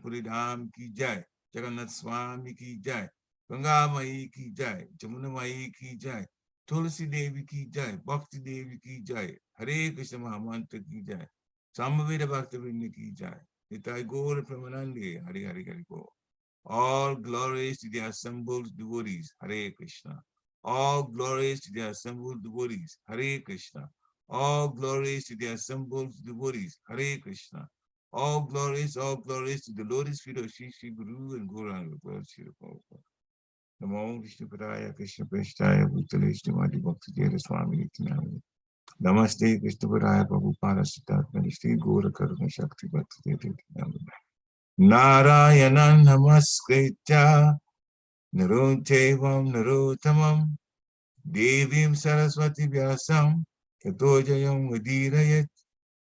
जनकपुरी धाम की जय, जगन्नाथ स्वामी की जय, गंगा माई की जय, जमुना माई की जय, तुलसी देवी की जय, भक्ति देवी की जय, हरे कृष्ण महामंत्र की जय, सामवेद भक्त वृंद की जय, निताय गौर प्रेमानंदे, हरि हरि हरि बोल. All glories to the assembled devotees, Hare Krishna. All glories to the assembled devotees, Hare Krishna. All glories to the assembled devotees, Hare Krishna. All glories to the lotus feet of Shri Guru and Gauranga, Lord Shri Prabhupada. Namo Vishnu Padaya Krishna Prasthaya Bhutale Srimati Bhakti Jayara Swami Nityananda. Namaste Krishna Padaya Prabhupada Siddhartha Shri Gaura Karuna Shakti Bhakti Nityananda. Narayanan Namaskritya Narotevam Narotamam Devim Saraswati Vyasam Tato Jayam Udirayat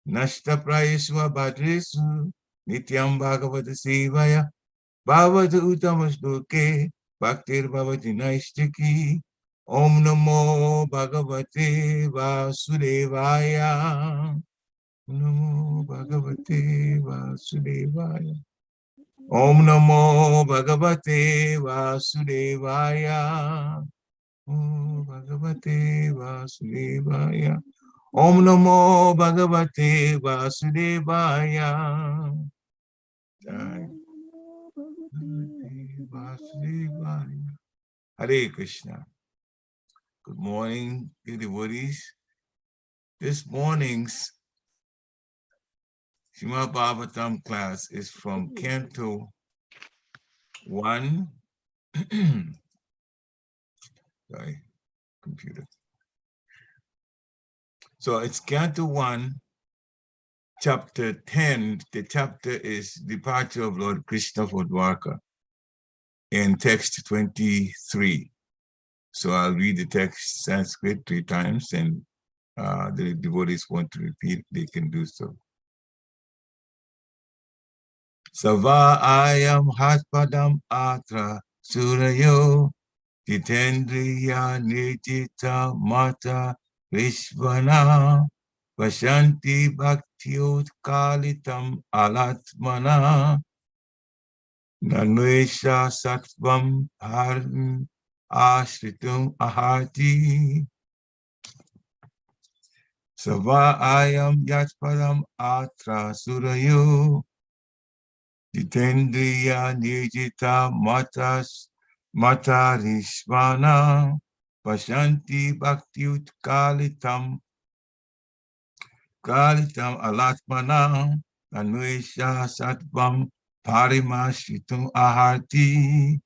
Nashta Prayesva Bhadresu Nityam Bhagavata Sevaya Bhavata Utamashloke Bhaktir Bhavati Naishtaki Om Namo Bhagavate Vasudevaya Namo Bhagavate Vasudevaya Om Namo Bhagavate Vasudevaya. Om Bhagavate Vasudevaya. Om Namo Bhagavate Vasudevaya. Jai. Bhagavate Vasudevaya. Hare Krishna. Good morning, dear devotees. This morning's Srimad Bhagavatam class is from Canto 1. Sorry, computer. So it's Canto 1, Chapter 10. The chapter is Departure of Lord Krishna for Dwarka in text 23. So I'll read the text Sanskrit 3 times, and the devotees want to repeat, they can do so. Sava ayam hatpadam atra surayo jitendriya nijita mata vishvana vashanti bhaktyot kalitam alatmana nanvesha sattvam bharam ashritum ahati sava ayam yatpadam atra surayo jitendriya nijita matarishvana pashanti bhaktyut kalitam alatmana anvesha sattvam parimashritum ahati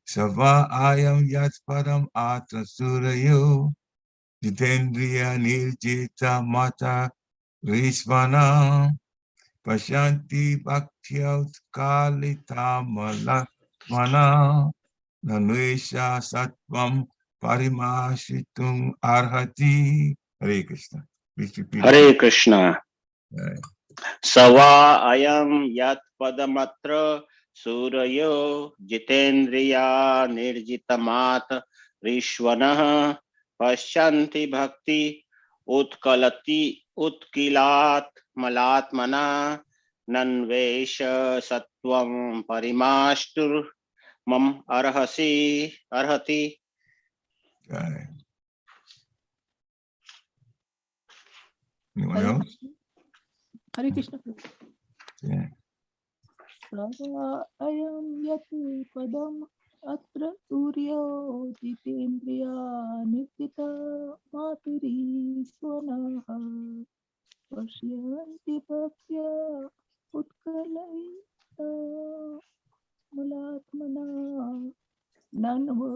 sava ayam yatpadam atra surayo jitendriya nirjita mata rishvana pashanti bhaktyut kalitam alatmana nanvesha sattvam parimashritum arhati. Hare Krishna. Hare Krishna. Right. Sava ayam yat padamatra surayo jitendriya nirjitamat rishvanah pasyanti bhakti utkilat malatmana nanvesha sattvam parimashtur mam arhati. Right. Anyone else? Hare Krishna. Yeah. Sava ayam yatu padam atra suryo jitendriya nitita maturi swanaha pasyanti bhaktya utkalaita malatmana nanva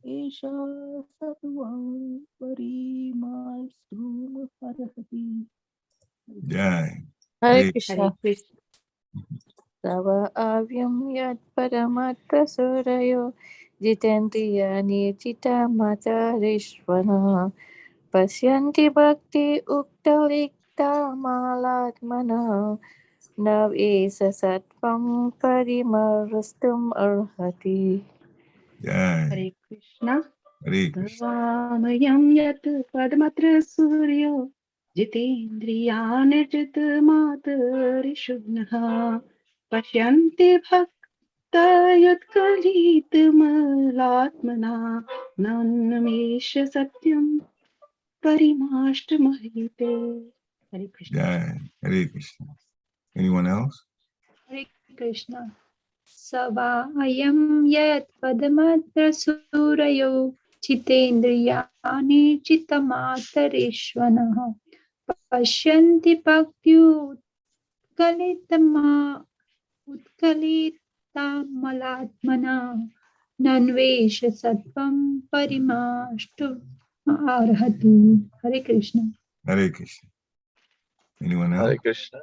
esha satvam parimastrum arhati. Jai. Hare Krishna. Sava avyam yat paramatra surayo jitendriya nirjita mata rishvana pasyanti bhakti uktalikta malatmana nav esa sattvam parimarastum arhati. Jai. Hare Krishna. Hare Krishna. Samayam yat padmatra suryo jitendriya nirjit matarishubnaha पश्यन्ति भक्ता युत्कलितमलात्मना नन्मेष सत्यं परिमाष्टमहीते. Hare Krishna. Jai. Hare Krishna. Anyone else? Hare Krishna. Sava ayam yat padamatra surayo chitendriyani chitamatarishvanaha pashyanti bhaktyutkalitama utkalitamalātmana nanvesha sattvam parimashtu arhati. Hare Krishna. Hare Krishna. Anyone else? Hare Krishna.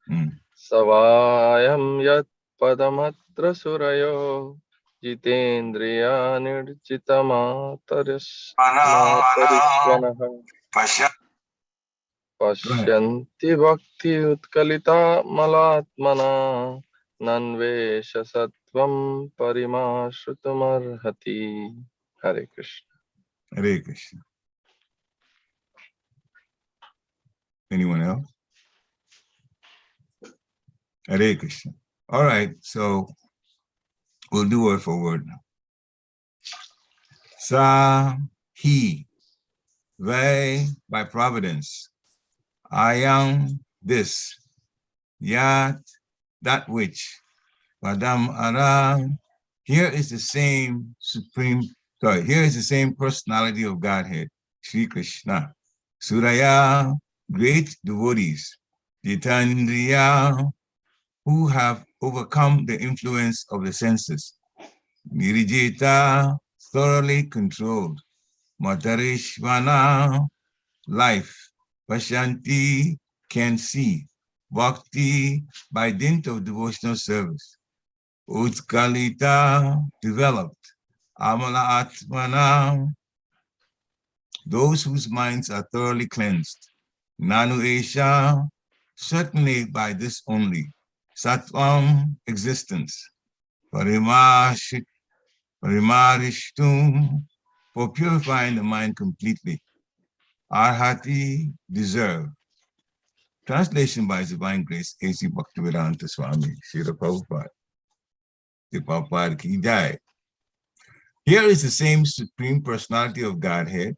Mm. Savayam yat padamatra surayo jitendriyanirchitamatarishvanaha Pashyanti bhakti utkalita malatmana nanvesha sattvam parimashrutumarhati. Hare Krishna. Hare Krishna. Anyone else? Hare Krishna. All right, so we'll do word for word now. Sa, he, they, by providence. I am this. Yat, that which. Padam Ara. Here is the same here is the same personality of Godhead, Sri Krishna. Suraya, great devotees. Jitandriya, who have overcome the influence of the senses. Nirijita, thoroughly controlled. Matarishvana, life. Pashanti, can see. Bhakti, by dint of devotional service. Utkalita, developed. Amala Atmana, those whose minds are thoroughly cleansed. Nanu Esha, certainly by this only. Sattvam, existence. Parimarishtum, for purifying the mind completely. Arhati, deserve. Translation by His Divine Grace, HG Bhaktivedanta Swami, Srila Prabhupada. The Prabhupada Ki Jai. Here is the same Supreme Personality of Godhead,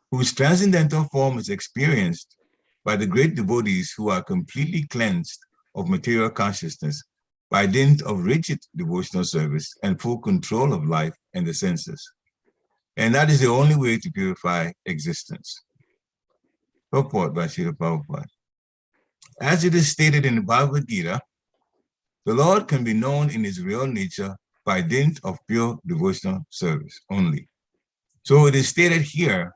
whose transcendental form is experienced by the great devotees who are completely cleansed of material consciousness by dint of rigid devotional service and full control of life and the senses. And that is the only way to purify existence. Purport by Srila Prabhupada. As it is stated in the Bhagavad Gita, the Lord can be known in his real nature by dint of pure devotional service only. So it is stated here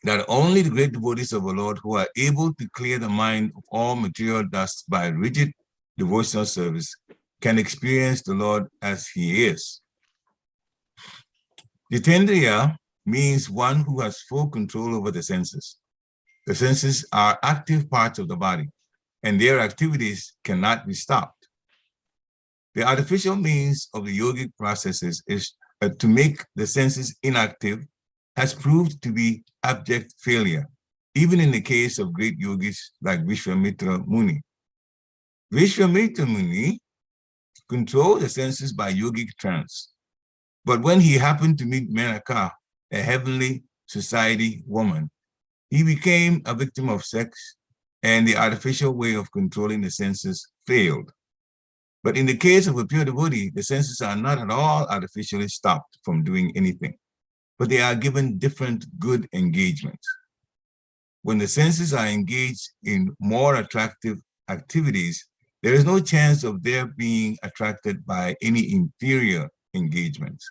that only the great devotees of the Lord who are able to clear the mind of all material dust by rigid devotional service can experience the Lord as he is. Jitendriya means one who has full control over the senses. The senses are active parts of the body, and their activities cannot be stopped. The artificial means of the yogic processes is to make the senses inactive has proved to be abject failure, even in the case of great yogis like Vishwamitra Muni. Vishwamitra Muni controlled the senses by yogic trance, but when he happened to meet Menaka, a heavenly society woman, he became a victim of sex, and the artificial way of controlling the senses failed. But in the case of a pure devotee, the senses are not at all artificially stopped from doing anything, but they are given different good engagements. When the senses are engaged in more attractive activities, there is no chance of their being attracted by any inferior engagements.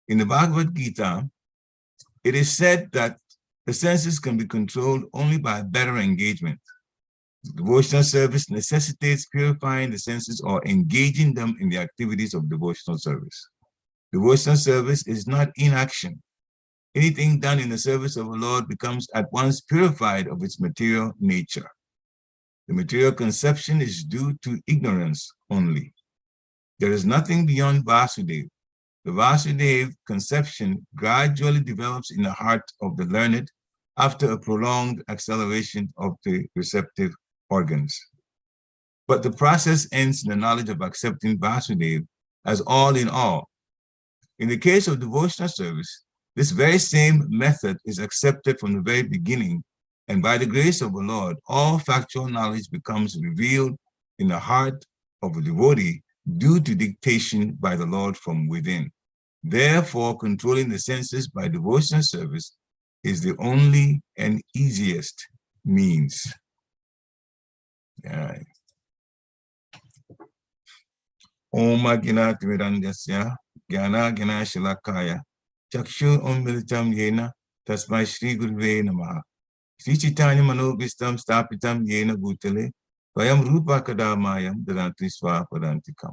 In the Bhagavad Gita, it is said that the senses can be controlled only by better engagement. Devotional service necessitates purifying the senses or engaging them in the activities of devotional service. Devotional service is not inaction. Anything done in the service of the Lord becomes at once purified of its material nature. The material conception is due to ignorance only. There is nothing beyond Vasudeva. The Vasudeva conception gradually develops in the heart of the learned after a prolonged acceleration of the receptive organs. but the process ends in the knowledge of accepting Vasudeva as all in all. In the case of devotional service, this very same method is accepted from the very beginning, and by the grace of the Lord, all factual knowledge becomes revealed in the heart of a devotee due to dictation by the Lord from within. Therefore, controlling the senses by devotional service is the only and easiest means. Om Agina Timirandasya Gyana Gina Shalakaya Chakshu Umbilitam Yena Tasmai Shri Guruve Namaha Shri Chaitanya Manobhistam Stapitam Yena Bhutale Vayam Rupa Kadamayam Dadanti Swapadantikam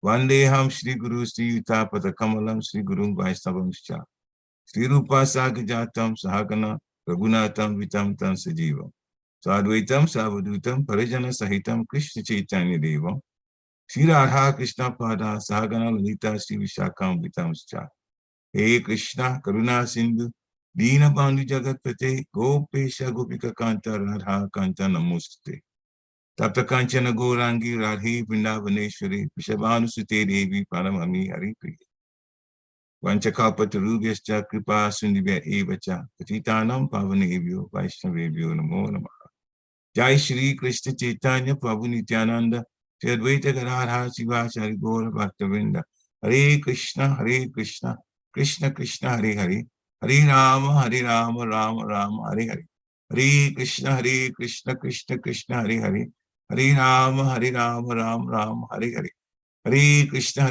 Vandeham Shri Guru Sri Utapata Kamalam Shri Guru Vaishnavam Scha Shri Rupa Sagajatam Sahagana Raghunatam Vitam Tam Sajivam Sadvaitam Savadutam Parijana Sahitam Krishna Chaitanya Devam Shri Radha Krishna Pada Sahagana Lalita Shri Vishakam Vitamscha. Hey Krishna Karuna Sindhu Dina Bandhu Jagatpate Gopesha Gopika Kanta Radha Kanta Namuste. Tapta Kanchana Gourangi Radhi Vrindavaneshwari Vishabhanu Sute Devi Paramami Hari Priya. Vanchakalpatarubhyascha Kripa Sundibhya Evacha Patitanam Pavanebhyo Vaishnavebhyo Namo Namaha. Jai Shri Krishna Chaitanya Prabhu Nityananda Shri Advaita Gadadhar Sivachari Gaura Bhaktavinda. Hare Krishna, Krishna Krishna, Hare Hare, Hare Rama, Rama Rama, Hare Hare. Hare Krishna, Krishna Krishna, Hare Hare, Hare Rama, Rama Rama, Hare Hare. Hare Krishna,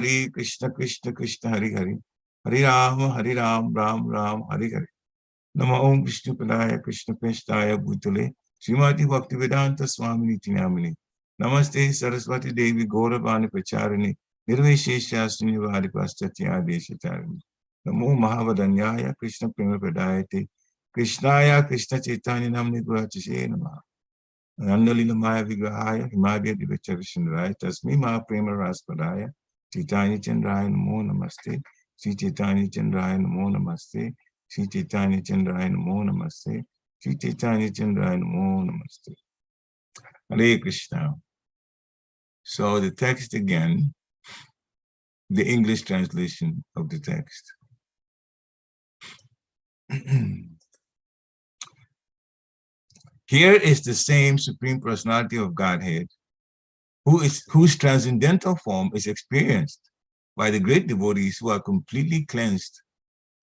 Krishna, Hare Hare, Hare Rama, Rama, Hare Hare. Nama Om Vishnu Padaya Krishna Peshtaya Bhutale Srimati Bhaktivedanta Swami Niti Namini. Namaste Saraswati Devi Gauravani Pacharini Nirveshesha Srinivadi Paschatya Deshacharini. Namo Mahavadanyaya Krishna Prema Padayate Krishnaya Krishna Chaitanya Namni Gurachashe Namaha. Nandalila Maya Vigrahaya Himadya Divacharishindraya Tasmi Maha Prema Raspadaya Chaitanya Chandraya Namo Namaste. Sri Chaitanya Chandraya Namo Namaste. Sri Chaitanya Chandraya Namo Namaste. Sri Chaitanya Chandraya Namo Namaste. Hare Krishna. So the text again, the English translation of the text. Here is the same Supreme Personality of Godhead, whose transcendental form is experienced by the great devotees who are completely cleansed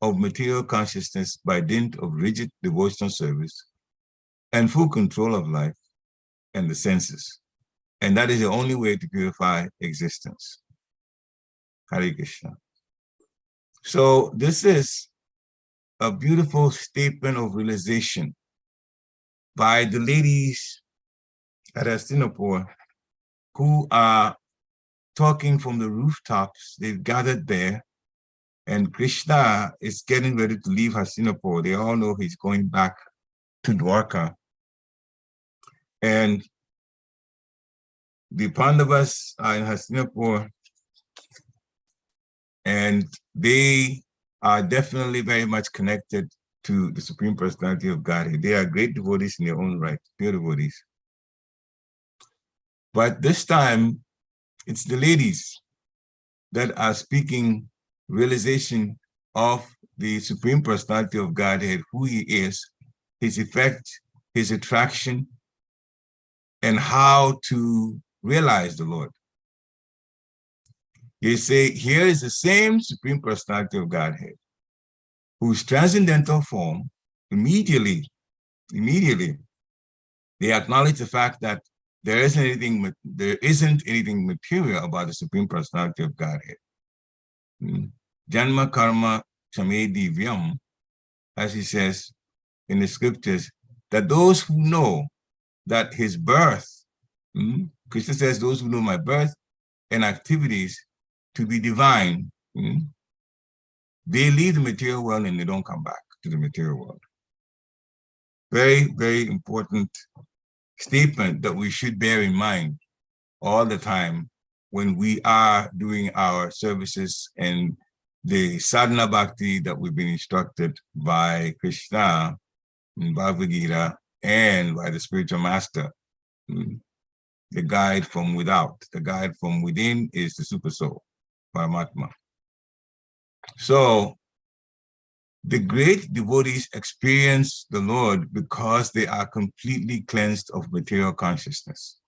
of material consciousness by dint of rigid devotional service and full control of life and the senses. And that is the only way to purify existence. Hare Krishna. So this is a beautiful statement of realization by the ladies at Hastinapur who are talking from the rooftops. They've gathered there, and Krishna is getting ready to leave Hastinapur. They all know he's going back to Dwarka. And the Pandavas are in Hastinapur, and they are definitely very much connected to the Supreme Personality of Godhead. They are great devotees in their own right, pure devotees. But this time, it's the ladies that are speaking realization of the Supreme Personality of Godhead, who he is, his effect, his attraction, and how to realize the Lord. They say, here is the same Supreme Personality of Godhead, whose transcendental form, immediately, they acknowledge the fact that there isn't anything material about the Supreme Personality of Godhead. Janma karma chame divyam, as he says in the scriptures, that those who know that his birth, Krishna says, those who know my birth and activities to be divine, they leave the material world and they don't come back to the material world. Very, very important statement that we should bear in mind all the time when we are doing our services and the sadhana bhakti that we've been instructed by Krishna in Bhagavad Gita and by the spiritual master. the guide from without. The guide from within is the super soul, Paramatma. So the great devotees experience the Lord because they are completely cleansed of material consciousness.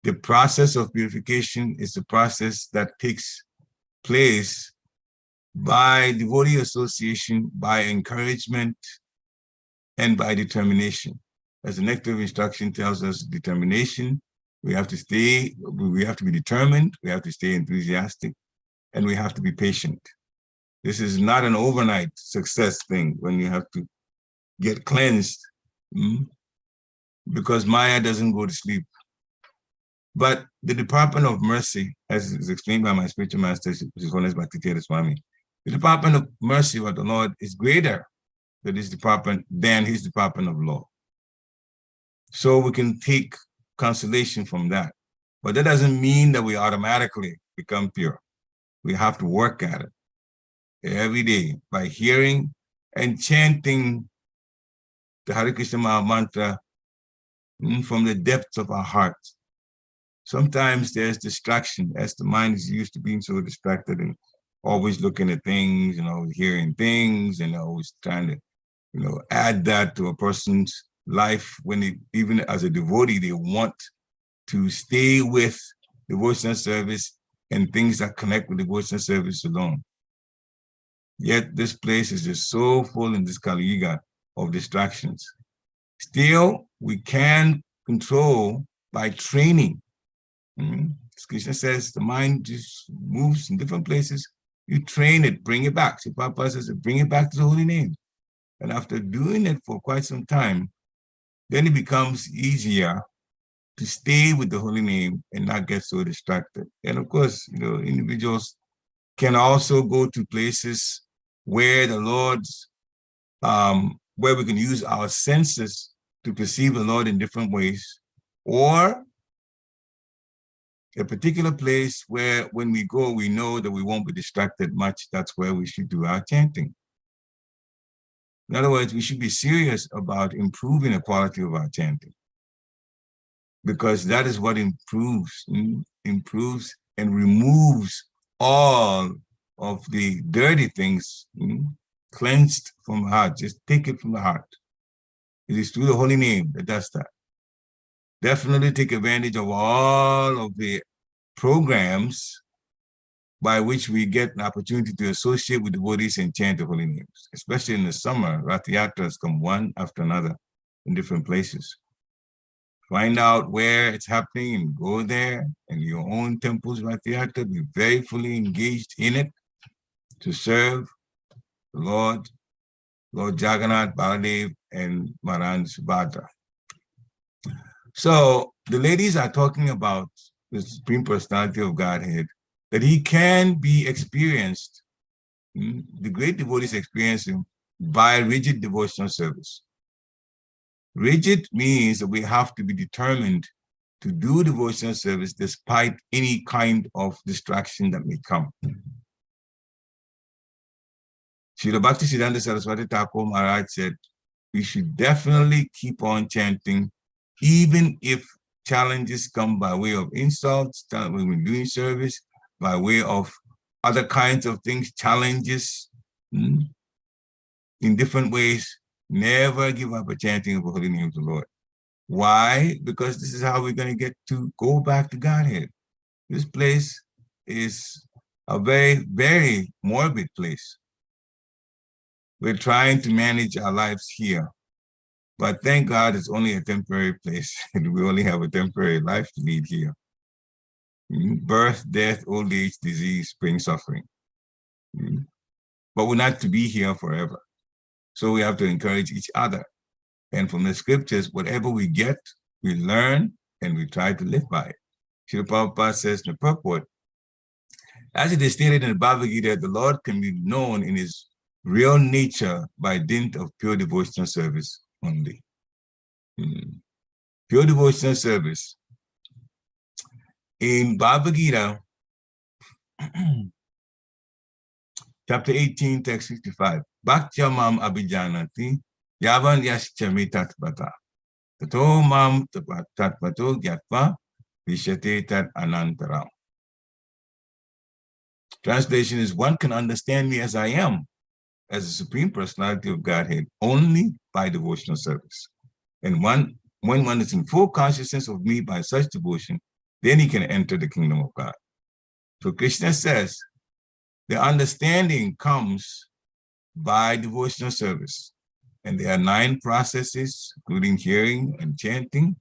The process of purification is the process that takes place by devotee association, by encouragement, and by determination. As the nectar of instruction tells us, determination, we have to be determined, we have to stay enthusiastic, and we have to be patient. This is not an overnight success thing when you have to get cleansed, because Maya doesn't go to sleep. But the Department of Mercy, as is explained by my spiritual master, His Holiness Bhakti Swami, the Department of Mercy of the Lord is greater than his department of law. So we can take consolation from that. But that doesn't mean that we automatically become pure. We have to work at it every day by hearing and chanting the Hare Krishna Maha Mantra from the depths of our hearts. Sometimes there's distraction, as the mind is used to being so distracted and always looking at things and always hearing things and always trying to, add that to a person's life when even as a devotee, they want to stay with devotional service and things that connect with devotional service alone. Yet this place is just so full in this Kali Yuga of distractions. Still, we can control by training. Krishna says the mind just moves in different places. You train it, bring it back. So Papa says, bring it back to the holy name. And after doing it for quite some time, then it becomes easier to stay with the holy name and not get so distracted. And of course, individuals can also go to places where the Lord's, where we can use our senses to perceive the Lord in different ways, or a particular place where when we go, we know that we won't be distracted much. That's where we should do our chanting. In other words, we should be serious about improving the quality of our chanting, because that is what improves and removes all of the dirty things cleansed from the heart. Just take it from the heart. It is through the holy name that does that. Definitely take advantage of all of the programs by which we get an opportunity to associate with devotees and chant the holy names. Especially in the summer, Rath Yatras come one after another in different places. Find out where it's happening and go there, and your own temples, Rath Yatra, be very fully engaged in it to serve the Lord Jagannath, Baladev, and Maharaj Subhadra. So the ladies are talking about the Supreme Personality of Godhead, that he can be experienced, the great devotees experience him by rigid devotional service. Rigid means that we have to be determined to do devotional service despite any kind of distraction that may come. Srila Bhaktisiddhanta Saraswati Thakur Maharaj said, we should definitely keep on chanting, even if challenges come by way of insults, when we're doing service, by way of other kinds of things, challenges, in different ways. Never give up a chanting of the holy name of the Lord. Why? Because this is how we're going to get to go back to Godhead. This place is a very, very morbid place. We're trying to manage our lives here, but thank God it's only a temporary place, and we only have a temporary life to lead here. Birth, death, old age, disease, spring, suffering. But we're not to be here forever. So we have to encourage each other. And from the scriptures, whatever we get, we learn, and we try to live by it. Srila Prabhupada says in the purport, as it is stated in the Bhagavad Gita, the Lord can be known in his real nature by dint of pure devotional service only. Pure devotional service. In Bhagavad Gita, chapter 18, text 65, Bhaktya mam abhijanati, yavan yaschami tatpata. Tato mam tatvato gyatva vishate tat anantaram. Translation is, one can understand me as I am, as the Supreme Personality of Godhead, only by devotional service. And when one is in full consciousness of me by such devotion, then he can enter the kingdom of God. So Krishna says, the understanding comes by devotional service. And there are 9 processes, including hearing and chanting.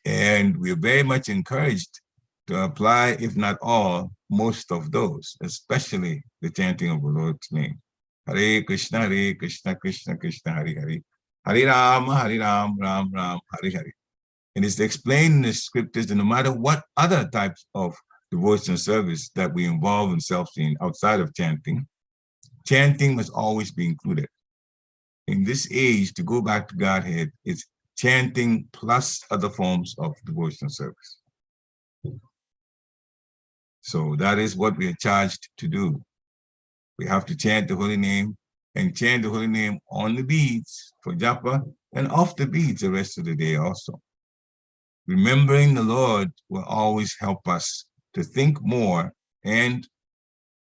And we're very much encouraged to apply, if not all, most of those, especially the chanting of the Lord's name. Hare Krishna, Krishna Krishna, Hare Hare. Hare Ram, Ram Ram, Hare Hare. And it's explained in the scriptures that no matter what other types of devotional service that we involve ourselves in outside of chanting, chanting must always be included. In this age, to go back to Godhead, it's chanting plus other forms of devotional service. So that is what we are charged to do. We have to chant the holy name and chant the holy name on the beads for japa and off the beads the rest of the day also. Remembering the Lord will always help us to think more and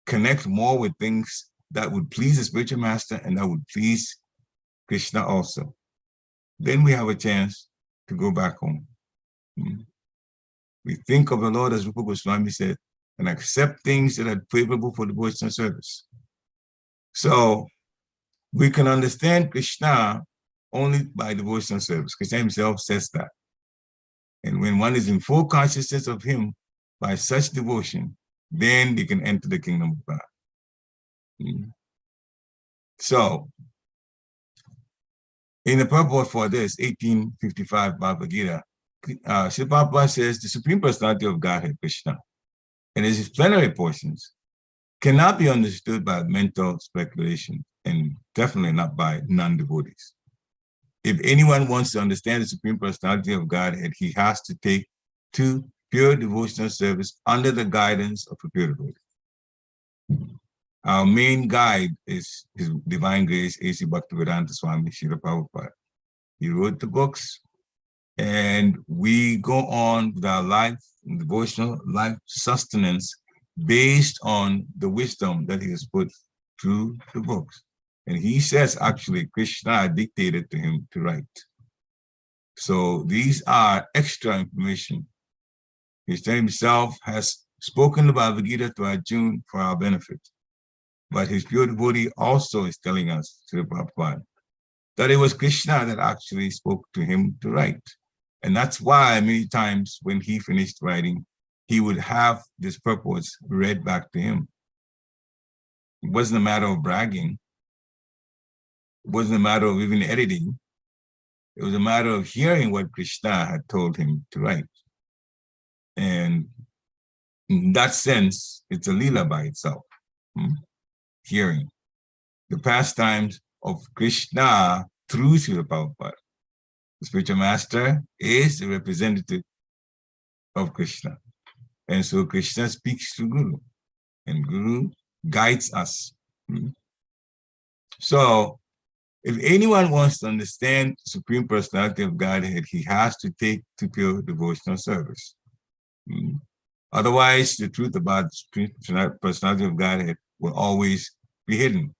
connect more with things that would please the spiritual master and that would please Krishna also. Then we have a chance to go back home. We think of the Lord, as Rupa Goswami said, and accept things that are favorable for devotional service. So we can understand Krishna only by devotional service. Krishna himself says that. And when one is in full consciousness of him by such devotion, then they can enter the kingdom of God. So, in the purport for this, 1855 Bhagavad Gita, Srila Prabhupada says the Supreme Personality of Godhead, Krishna, and his plenary portions cannot be understood by mental speculation, and definitely not by non-devotees. If anyone wants to understand the Supreme Personality of Godhead, he has to take to pure devotional service under the guidance of a pure devotee. Our main guide is His Divine Grace, A.C. Bhaktivedanta Swami Srila Prabhupada. He wrote the books, and we go on with our life, devotional life sustenance based on the wisdom that he has put through the books. And he says, actually, Krishna dictated to him to write. So these are extra information. Krishna himself has spoken the Bhagavad Gita to Arjuna for our benefit. But his pure devotee also is telling us, Srila Prabhupada, that it was Krishna that actually spoke to him to write. And that's why many times when he finished writing, he would have this purpose read back to him. It wasn't a matter of bragging. It wasn't a matter of even editing. It was a matter of hearing what Krishna had told him to write. And in that sense, it's a lila by itself. Hearing the pastimes of Krishna through Srila Prabhupada. The spiritual master is the representative of Krishna. And so Krishna speaks to Guru, and Guru guides us. So if anyone wants to understand the Supreme Personality of Godhead, he has to take to pure devotional service. Otherwise, the truth about the Supreme Personality of Godhead will always be hidden.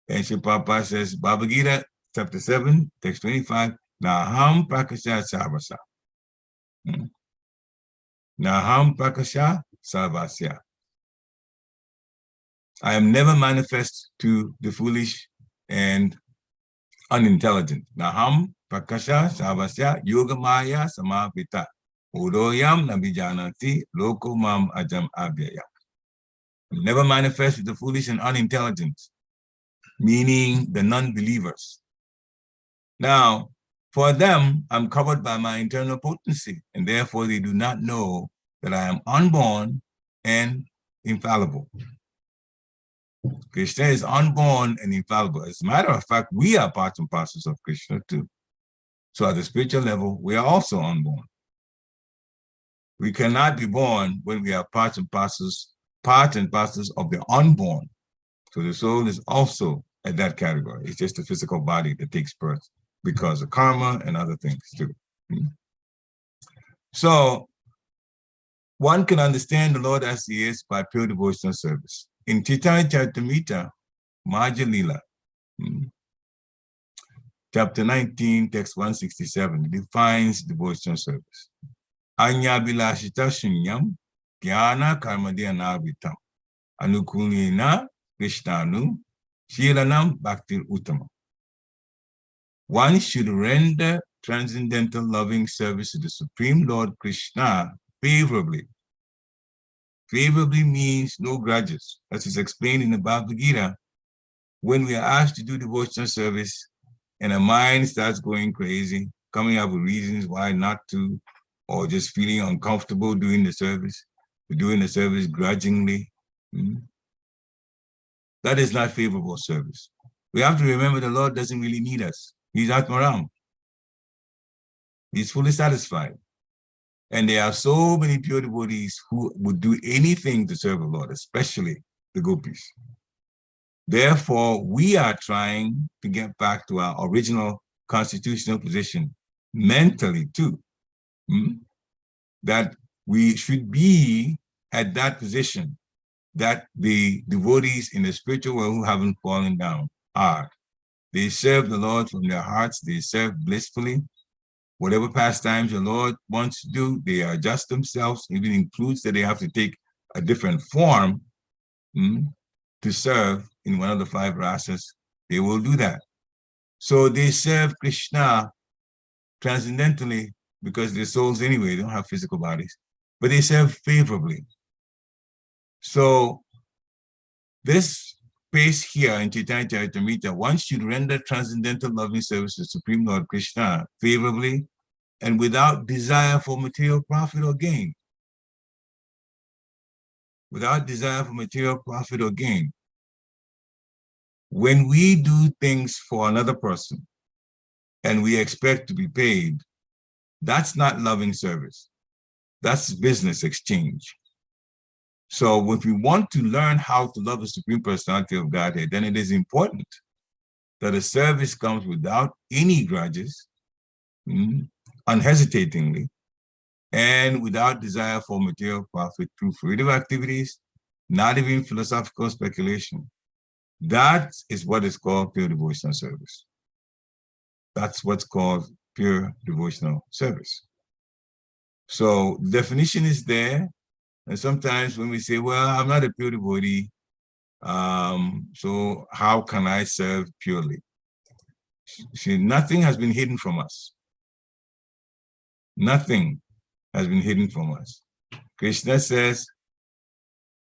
And Srila Prabhupada says, Bhagavad Gita, chapter 7, text 25, Naham Prakasha Sarvasa. Naham Prakasha Sarvasya. I am never manifest to the foolish and unintelligent. Naham Prakasha Sarvasya Yogamaya Samapita. Udoyam Nabijanati Loko Mam Ajam Abhyaya. Never manifest with the foolish and unintelligent, meaning the non-believers. Now, for them, I'm covered by my internal potency, and therefore they do not know that I am unborn and infallible. Krishna is unborn and infallible. As a matter of fact, we are parts and parcels of Krishna too. So at the spiritual level, we are also unborn. We cannot be born when we are parts and parcels of the unborn. So the soul is also at that category. It's just the physical body that takes birth. because of karma and other things too. So one can understand the Lord as he is by pure devotional service. In Untitled Chapter, Maja Lila, chapter 19, text 167, defines devotional service. Anya bilashita shunyam, jnana karmadhyanavitam, anukulina krishnanu, shilanam bhaktir uttamam. One should render transcendental loving service to the Supreme Lord Krishna favorably. Favorably means no grudges. As is explained in the Bhagavad Gita, when we are asked to do devotional service and our mind starts going crazy, coming up with reasons why not to, or just feeling uncomfortable doing the service, doing the service grudgingly, that is not favorable service. We have to remember the Lord doesn't really need us. He's Atmaram. He's fully satisfied. And there are so many pure devotees who would do anything to serve the Lord, especially the gopis. Therefore, we are trying to get back to our original constitutional position mentally too, that we should be at that position that the devotees in the spiritual world who haven't fallen down are. They serve the Lord from their hearts, they serve blissfully. Whatever pastimes the Lord wants to do, they adjust themselves. Even includes that they have to take a different form to serve in one of the 5 rasas. They will do that. So they serve Krishna transcendentally because their souls anyway, they don't have physical bodies, but they serve favorably. So this space here in Chaitanya Charitamrita, one should render transcendental loving service to Supreme Lord Krishna favorably and without desire for material profit or gain. Without desire for material profit or gain. When we do things for another person and we expect to be paid, that's not loving service. That's business exchange. So if we want to learn how to love the Supreme Personality of Godhead, then it is important that a service comes without any grudges, unhesitatingly, and without desire for material profit through fruitive activities, not even philosophical speculation. That is what is called pure devotional service. That's what's called pure devotional service. So the definition is there. And sometimes when we say, well, I'm not a pure devotee, so how can I serve purely? See, nothing has been hidden from us. Nothing has been hidden from us. Krishna says,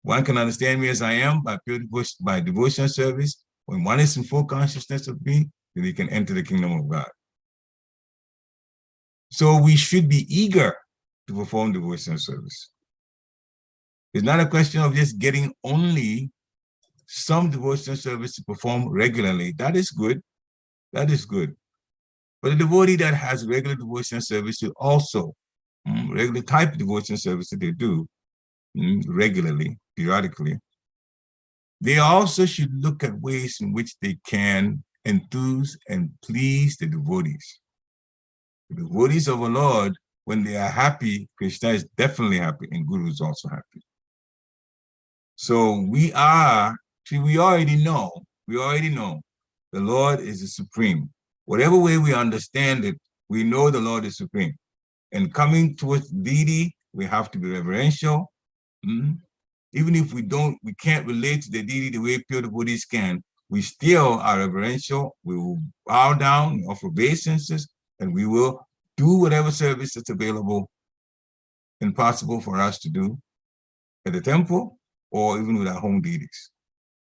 one can understand me as I am by pure devotion, by devotional service. When one is in full consciousness of me, then he can enter the kingdom of God. So we should be eager to perform devotional service. It's not a question of just getting only some devotional service to perform regularly. That is good. That is good. But a devotee that has regular devotional service should also, regular type of devotional service that they do regularly, periodically, they also should look at ways in which they can enthuse and please the devotees. The devotees of the Lord, when they are happy, Krishna is definitely happy and Guru is also happy. So we already know the Lord is the supreme. Whatever way we understand it, we know the Lord is supreme. And coming towards deity, we have to be reverential. Even if we can't relate to the deity the way pure devotees can, we still are reverential. We will bow down, offer obeisances, and we will do whatever service that's available and possible for us to do at the temple or even with our home deities.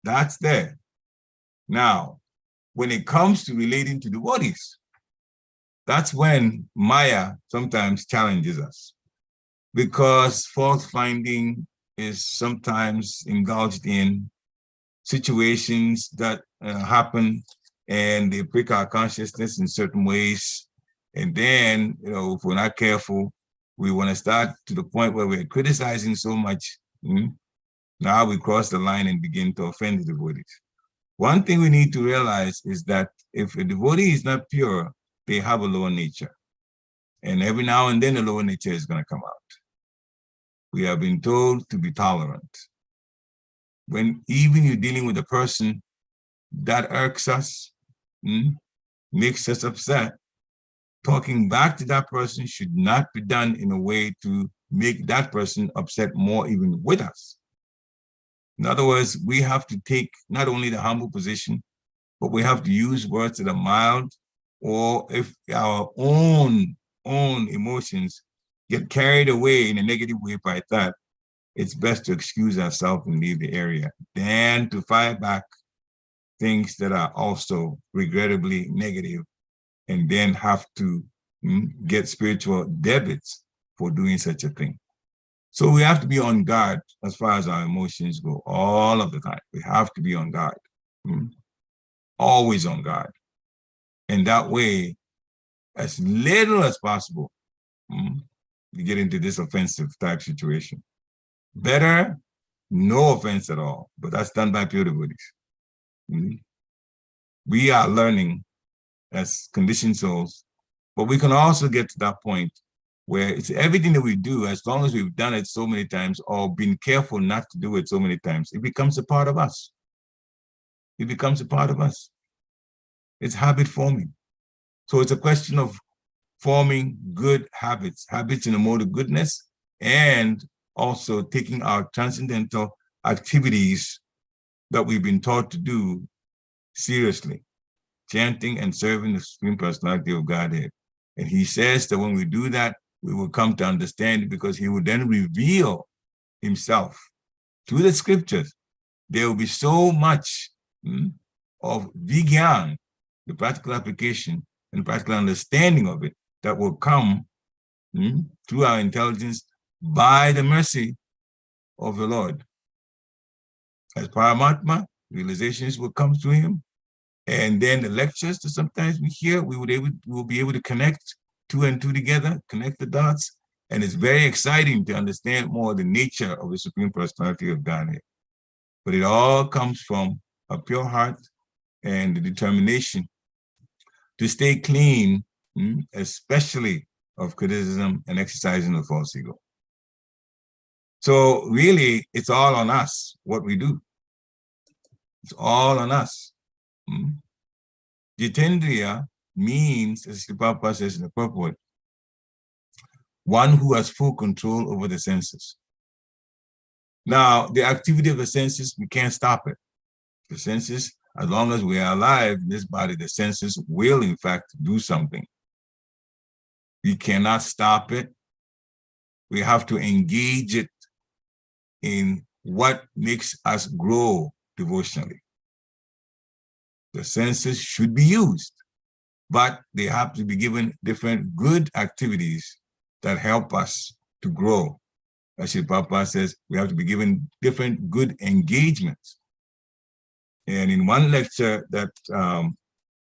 That's there. Now, when it comes to relating to devotees, that's when Maya sometimes challenges us, because fault finding is sometimes indulged in situations that happen and they prick our consciousness in certain ways. And then, if we're not careful, we want to start to the point where we're criticizing so much. Now we cross the line and begin to offend the devotees. One thing we need to realize is that if a devotee is not pure, they have a lower nature. And every now and then the lower nature is going to come out. We have been told to be tolerant. When even you're dealing with a person that irks us, makes us upset, talking back to that person should not be done in a way to make that person upset more even with us. In other words, we have to take not only the humble position, but we have to use words that are mild, or if our own emotions get carried away in a negative way by that, it's best to excuse ourselves and leave the area than to fire back things that are also regrettably negative and then have to get spiritual debits for doing such a thing. So we have to be on guard as far as our emotions go all of the time. We have to be on guard, always on guard. And that way, as little as possible, we get into this offensive type situation. Better, no offense at all, but that's done by pure devotees. We are learning as conditioned souls, but we can also get to that point where it's everything that we do, as long as we've done it so many times or been careful not to do it so many times, it becomes a part of us. It becomes a part of us. It's habit forming. So it's a question of forming good habits, habits in a mode of goodness, and also taking our transcendental activities that we've been taught to do seriously, chanting and serving the Supreme Personality of Godhead. And he says that when we do that, we will come to understand it, because he will then reveal himself through the scriptures. There will be so much of Vigyan, the practical application and practical understanding of it, that will come through our intelligence by the mercy of the Lord. As Paramatma, realizations will come through him. And then the lectures that sometimes we hear, we will be able to connect two and two together, connect the dots. And it's very exciting to understand more the nature of the Supreme Personality of Godhead. But it all comes from a pure heart and the determination to stay clean, especially of criticism and exercising the false ego. So really, it's all on us, what we do. It's all on us. Jitendriya means, as Srila Prabhupada says in the purport, one who has full control over the senses. Now, the activity of the senses, we can't stop it. The senses, as long as we are alive in this body, the senses will, in fact, do something. We cannot stop it. We have to engage it in what makes us grow devotionally. The senses should be used, but they have to be given different good activities that help us to grow. As Srila Prabhupada says, we have to be given different good engagements. And in one lecture that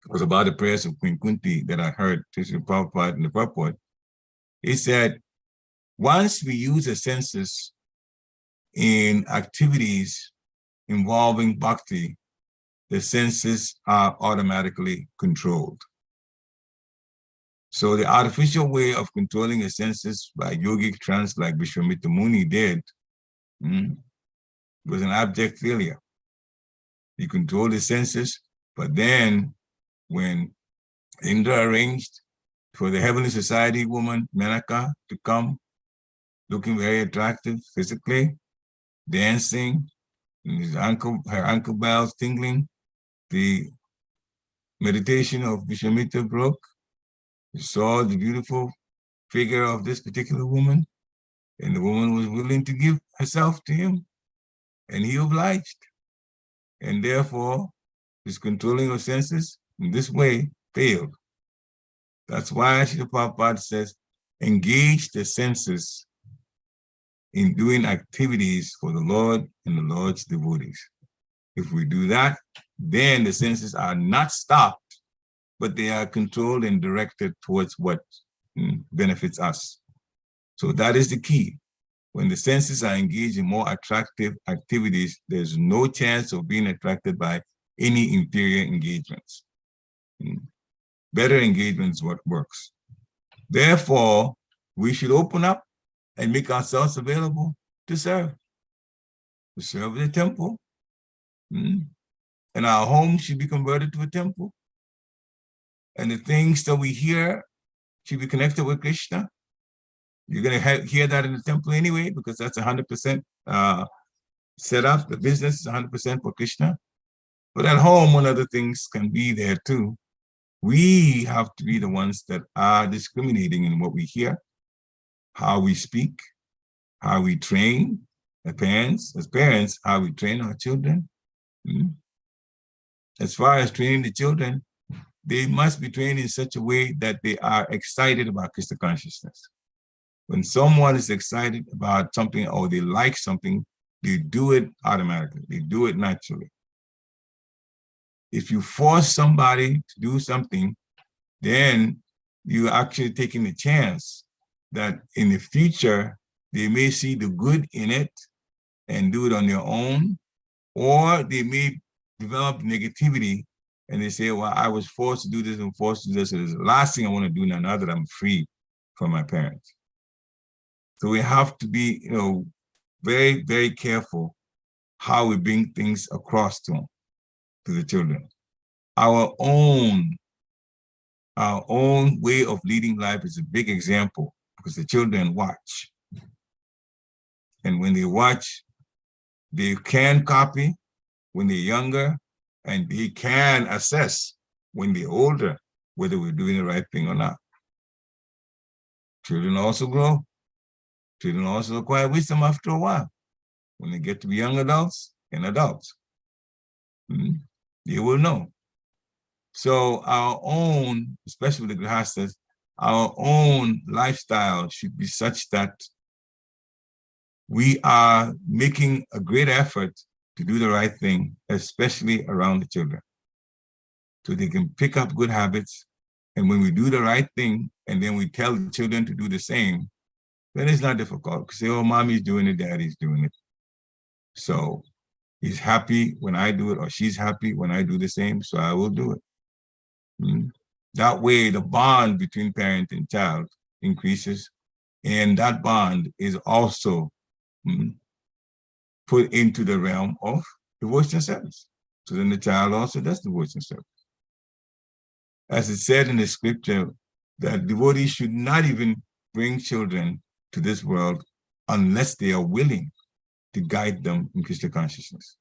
was about the prayers of Queen Kunti that I heard Srila Prabhupada in the purport, he said, once we use the senses in activities involving bhakti, the senses are automatically controlled. So the artificial way of controlling the senses by yogic trance like Vishwamitra Muni did was an abject failure. He controlled the senses, but then when Indra arranged for the Heavenly Society woman, Menaka, to come, looking very attractive physically, dancing, and her ankle bells tingling, the meditation of Vishwamitra broke. He saw the beautiful figure of this particular woman, and the woman was willing to give herself to him, and he obliged. And therefore, his controlling of senses in this way failed. That's why Srila Prabhupada says, engage the senses in doing activities for the Lord and the Lord's devotees. If we do that, then the senses are not stopped, but they are controlled and directed towards what benefits us. So that is the key. When the senses are engaged in more attractive activities, there's no chance of being attracted by any inferior engagements. Better engagement is what works. Therefore, we should open up and make ourselves available to serve the temple. And our home should be converted to a temple. And the things that we hear should be connected with Krishna. You're going to hear that in the temple anyway, because that's 100% set up. The business is 100% for Krishna. But at home, one of the things can be there too. We have to be the ones that are discriminating in what we hear, how we speak, how we train as parents, how we train our children. As far as training the children, they must be trained in such a way that they are excited about Krishna consciousness. When someone is excited about something or they like something, they do it automatically. They do it naturally. If you force somebody to do something, then you're actually taking a chance that in the future, they may see the good in it and do it on their own, or they may develop negativity and they say, well, I was forced to do this and forced to do this. So it's the last thing I want to do now that I'm free from my parents. So we have to be, very, very careful how we bring things across to the children. Our own way of leading life is a big example because the children watch. And when they watch, they can copy when they're younger, and they can assess when they're older whether we're doing the right thing or not. Children also grow. Children also acquire wisdom after a while. When they get to be young adults and adults, they will know. So our own, especially the grihastas, our own lifestyle should be such that we are making a great effort to do the right thing, especially around the children, so they can pick up good habits. And when we do the right thing, and then we tell the children to do the same, then it's not difficult. Because say, oh, mommy's doing it, daddy's doing it. So he's happy when I do it, or she's happy when I do the same, so I will do it. That way, the bond between parent and child increases, and that bond is also put into the realm of devotional service. So then the child also does devotional service. As it said in the scripture, that devotees should not even bring children to this world unless they are willing to guide them in Krishna consciousness.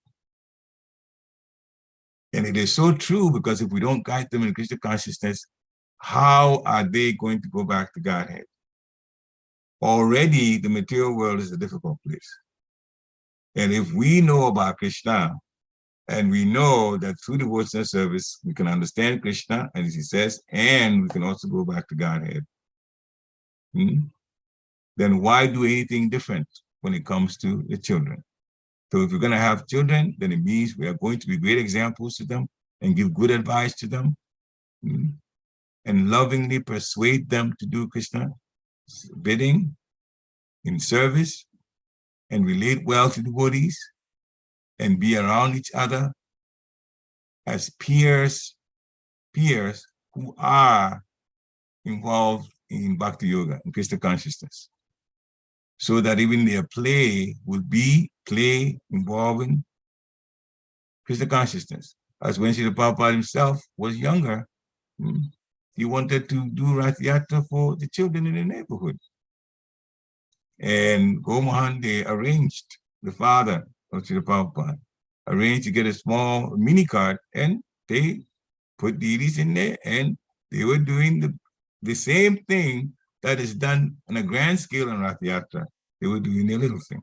And it is so true, because if we don't guide them in Krishna consciousness, how are they going to go back to Godhead? Already the material world is a difficult place. And if we know about Krishna, and we know that through devotional service, we can understand Krishna, as he says, and we can also go back to Godhead, then why do anything different when it comes to the children? So if we're going to have children, then it means we are going to be great examples to them and give good advice to them, and lovingly persuade them to do Krishna's bidding in service, and relate well to devotees, and be around each other as peers who are involved in Bhakti Yoga and Krishna consciousness. So that even their play will be play involving Krishna consciousness. As when Srila Prabhupada himself was younger, he wanted to do Rath Yatra for the children in the neighborhood. And Gomahan, they arranged, the father of Srila Prabhupada, arranged to get a small mini cart, and they put deities in there, and they were doing the same thing that is done on a grand scale in Rath Yatra. They were doing their little thing.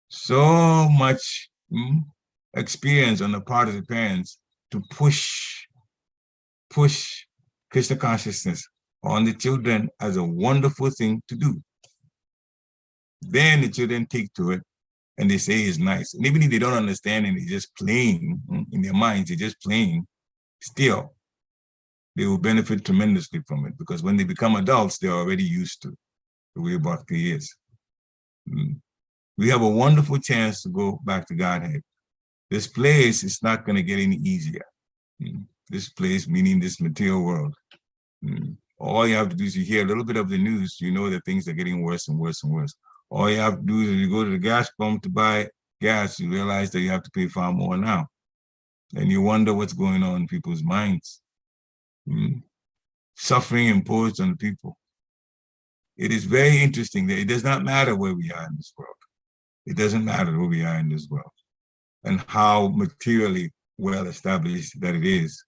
So much experience on the part of the parents to push Krishna consciousness on the children as a wonderful thing to do. Then the children take to it and they say it's nice. And even if they don't understand and they're just playing in their minds, they're just playing, still, they will benefit tremendously from it, because when they become adults, they're already used to the way Bhakti is. We have a wonderful chance to go back to Godhead. This place is not going to get any easier. This place, meaning this material world. All you have to do is you hear a little bit of the news, you know that things are getting worse and worse and worse. All you have to do is you go to the gas pump to buy gas, you realize that you have to pay far more now. And you wonder what's going on in people's minds. Suffering imposed on people. It is very interesting that it does not matter where we are in this world. It doesn't matter where we are in this world and how materially well established that it is.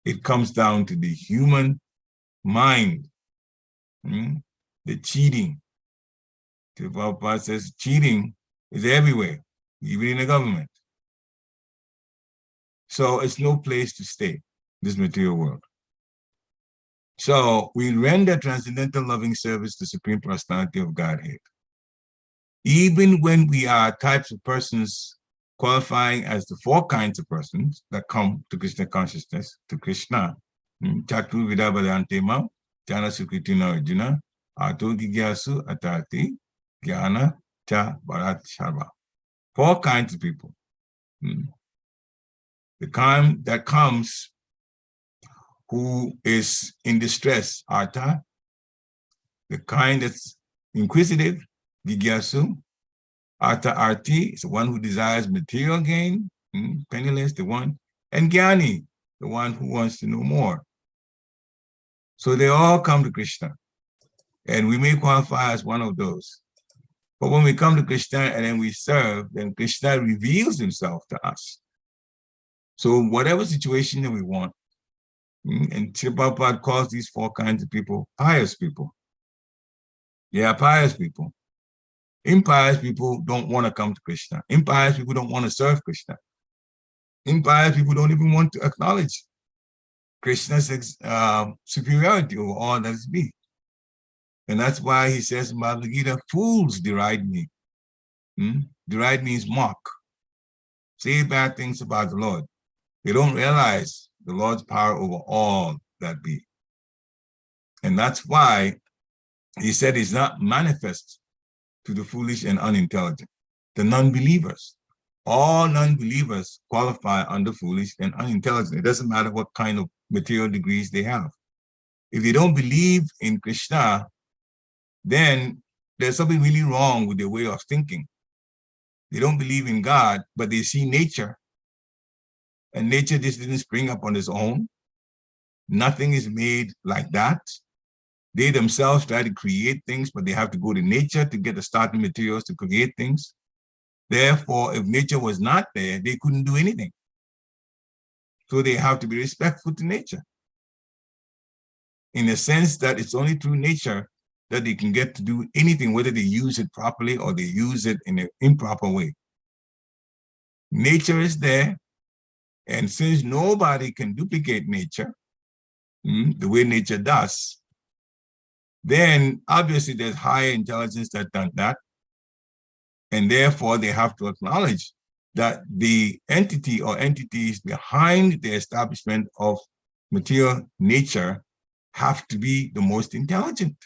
It comes down to the human mind, the cheating. The Prabhupada says cheating is everywhere, even in the government. So it's no place to stay, this material world. So we render transcendental loving service to supreme personality of Godhead. Even when we are types of persons qualifying as the 4 kinds of persons that come to Krishna consciousness, to Krishna, Chatu Vidabhadantema, Jana Sukritina Arjuna, Ato Gigyasu Atati, Jnana Cha Bharat Sharva. 4 kinds of people. The kind that comes who is in distress, Arta. The kind that's inquisitive, Gigyasu. Arta Arti is the one who desires material gain, penniless, the one. And Jnani, the one who wants to know more. So they all come to Krishna. And we may qualify as one of those. But when we come to Krishna and then we serve, then Krishna reveals himself to us. So whatever situation that we want, and Prabhupada calls these 4 kinds of people pious people. They are pious people. Impious people don't want to come to Krishna. Impious people don't want to serve Krishna. Impious people don't even want to acknowledge Krishna's superiority over all that is be. And that's why he says in Bhagavad Gita, fools deride me. Deride means mock. Say bad things about the Lord. They don't realize the Lord's power over all that be. And that's why he said he's not manifest to the foolish and unintelligent, the non-believers. All non-believers qualify under foolish and unintelligent. It doesn't matter what kind of material degrees they have. If they don't believe in Krishna, then there's something really wrong with their way of thinking. They don't believe in God, but they see nature. And nature just didn't spring up on its own. Nothing is made like that. They themselves try to create things, but they have to go to nature to get the starting materials to create things. Therefore, if nature was not there, they couldn't do anything. So they have to be respectful to nature, in the sense that it's only through nature that they can get to do anything, whether they use it properly or they use it in an improper way. Nature is there, and since nobody can duplicate nature the way nature does, then obviously there's higher intelligence that done that, and therefore they have to acknowledge that the entity or entities behind the establishment of material nature have to be the most intelligent.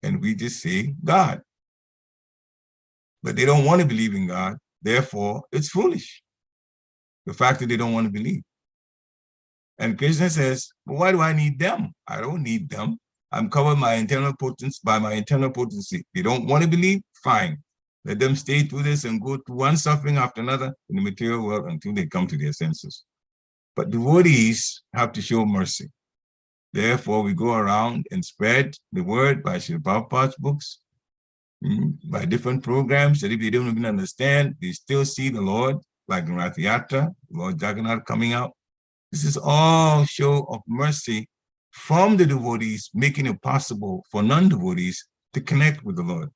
And we just say God. But they don't want to believe in God, therefore it's foolish. The fact that they don't want to believe. And Krishna says, well, why do I need them? I don't need them. I'm covered by my internal potency. They don't want to believe, fine. Let them stay through this and go through one suffering after another in the material world until they come to their senses. But devotees have to show mercy. Therefore, we go around and spread the word by Srila Prabhupada's books, by different programs that if they don't even understand, they still see the Lord, like in Rath Yatra, Lord Jagannath coming out. This is all show of mercy from the devotees, making it possible for non-devotees to connect with the Lord.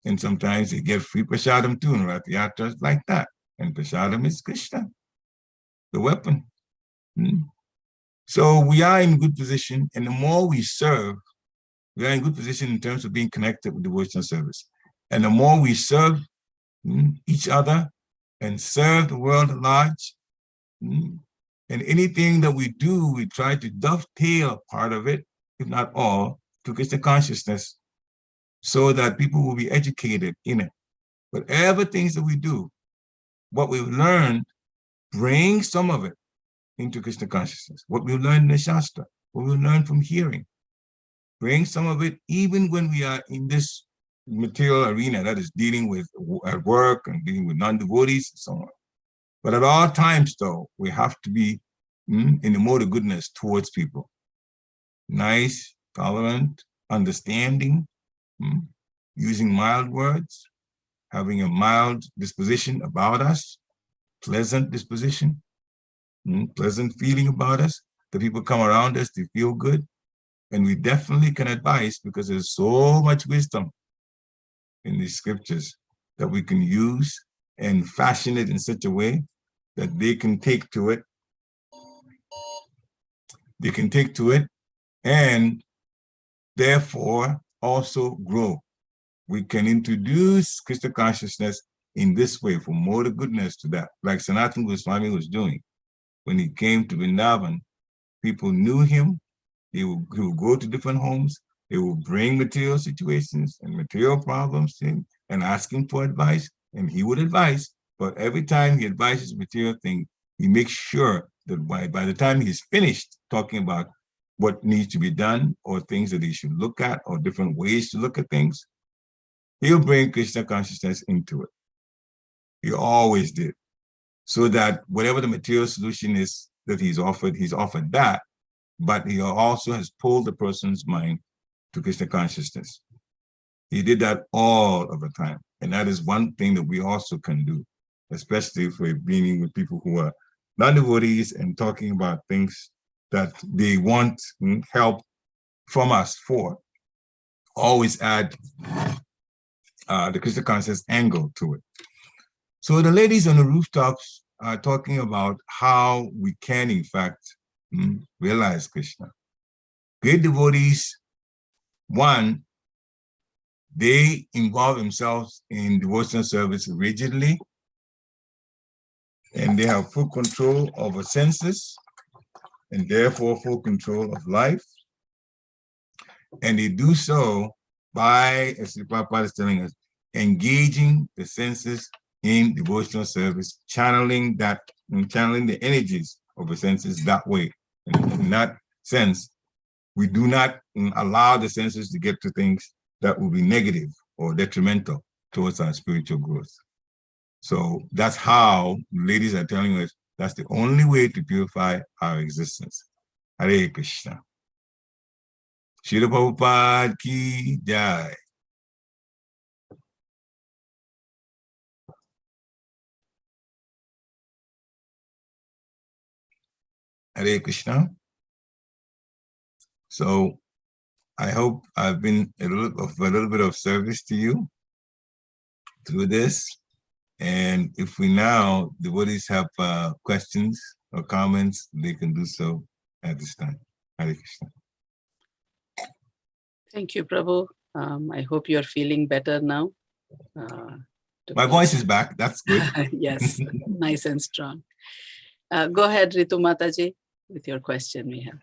And sometimes they get free prasadam too, and Rath Yatra is like that. And prasadam is Krishna, the weapon. So we are in good position, and the more we serve, we are in good position in terms of being connected with devotional service. And the more we serve each other and serve the world at large, and anything that we do, we try to dovetail part of it, if not all, to Krishna consciousness, so that people will be educated in it. Whatever things that we do, what we've learned, bring some of it into Krishna consciousness. What we learn in the Shastra, what we learn from hearing. Bring some of it, even when we are in this material arena that is dealing with at work and dealing with non-devotees and so on. But at all times, though, we have to be in the mode of goodness towards people. Nice, tolerant, understanding, using mild words, having a mild disposition about us, pleasant disposition, pleasant feeling about us. The people come around us, they feel good. And we definitely can advise, because there's so much wisdom in these scriptures that we can use and fashion it in such a way that they can take to it. They can take to it and therefore also grow. We can introduce Krishna consciousness in this way, from more to goodness to that, like Sanatana Goswami was doing. When he came to Vrindavan, people knew him. He would go to different homes. They would bring material situations and material problems to him and ask him for advice, and he would advise. But every time he advises material thing, he makes sure that by the time he's finished talking about what needs to be done or things that he should look at or different ways to look at things, he'll bring Krishna consciousness into it. He always did. So that whatever the material solution is that he's offered that, but he also has pulled the person's mind to Krishna consciousness. He did that all of the time. And that is one thing that we also can do, especially if we're dealing with people who are non-devotees and talking about things that they want help from us for. Always add the Krishna consciousness angle to it. So the ladies on the rooftops are talking about how we can, in fact, realize Krishna. Great devotees, one, they involve themselves in devotional service rigidly, and they have full control over senses, and therefore full control of life. And they do so by, as the Prabhupada is telling us, engaging the senses in devotional service, channeling the energies of the senses that way. And in that sense, we do not allow the senses to get to things that will be negative or detrimental towards our spiritual growth. So that's how ladies are telling us that's the only way to purify our existence. Hare Krishna. Srila Prabhupada ki jai. Hare Krishna. So I hope I've been a little bit of service to you through this. And if we now, devotees have questions or comments, they can do so at this time. Hare Krishna. Thank you, Prabhu. I hope you're feeling better now. My voice is back. That's good. Yes, nice and strong. Go ahead, Ritu Mataji, with your question we have.